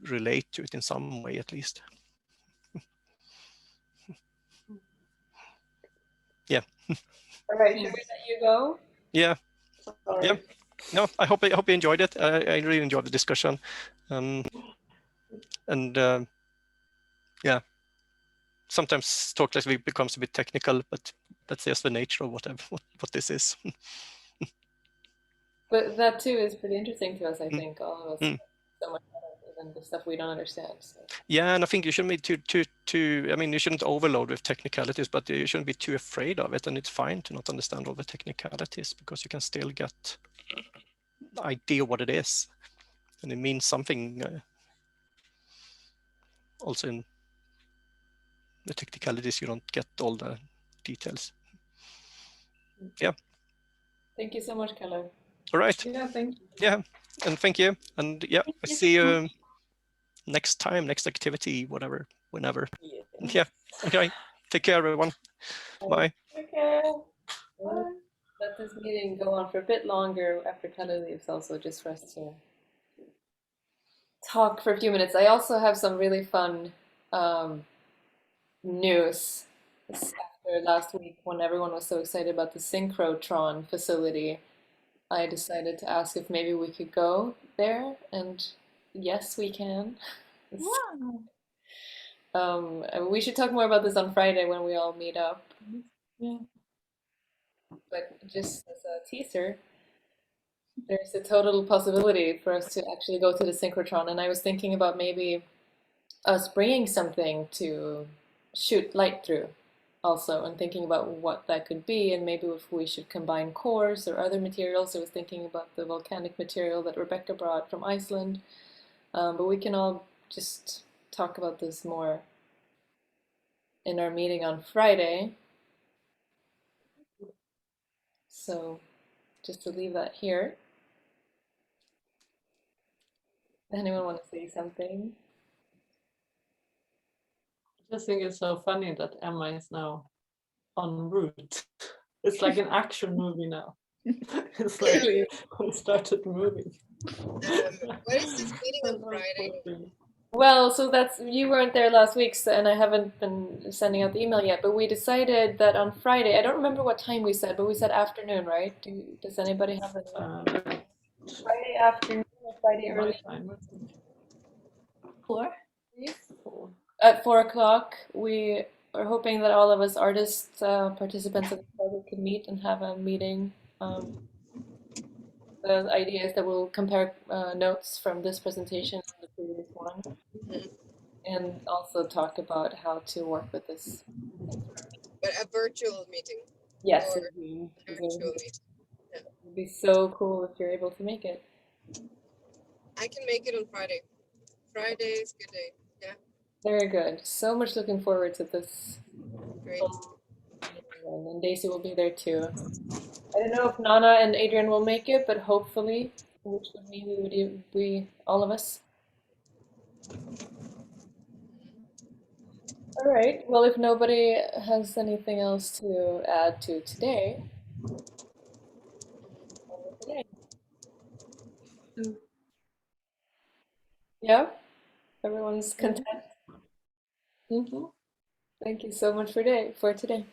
relate to it in some way, at least. Yeah. All right, should we let you go? Yeah. Sorry. Yeah. No, I hope you enjoyed it. I really enjoyed the discussion, and yeah. Sometimes talk like it becomes a bit technical, but that's just the nature of what this is. But that too is pretty interesting to us. I think all of us so much even the stuff we don't understand. So. Yeah, and I think you shouldn't be too. I mean, you shouldn't overload with technicalities, but you shouldn't be too afraid of it. And it's fine to not understand all the technicalities, because you can still get the idea what it is, and it means something. Also in the technicalities, you don't get all the details. Yeah. Thank you so much, Kalle. All right. Yeah, thank you. Yeah, and thank you. And yeah, I see you next time, next activity, whatever, whenever. Yeah. Okay. Take care, everyone. Bye. Okay. Let this meeting go on for a bit longer after Kalle leaves, also just for us to talk for a few minutes. I also have some really fun news. After last week, when everyone was so excited about the synchrotron facility, I decided to ask if maybe we could go there, and yes, we can. We should talk more about this on Friday when we all meet up. Yeah. But just as a teaser, there's a total possibility for us to actually go to the synchrotron. And I was thinking about maybe us bringing something to shoot light through also, and thinking about what that could be, and maybe if we should combine cores or other materials. I was thinking about the volcanic material that Rebecca brought from Iceland, but we can all just talk about this more in our meeting on Friday. So just to leave that here. Anyone want to say something? I just think it's so funny that Emma is now en route. It's like an action movie now. It's like we started moving. What is this meeting on Friday? Well, so that's, you weren't there last week, so, and I haven't been sending out the email yet, but we decided that on Friday, I don't remember what time we said, but we said afternoon, right? Does anybody have a Friday afternoon or Friday early? Time. 4? At 4 o'clock, we are hoping that all of us artists, participants of the project can meet and have a meeting. The idea is that we'll compare notes from this presentation and the previous one, and also talk about how to work with this. But a virtual meeting. Yes, Or Zoom. a virtual meeting. It would be so cool if you're able to make it. I can make it on Friday. Friday is a good day. Yeah, Very good. So much looking forward to this. great. And Daisy will be there too. I don't know if Nana and Adrian will make it, but hopefully, which would mean we all of us. All right. Well, if nobody has anything else to add to today. Yeah, everyone's content. Mm-hmm. Thank you so much for today.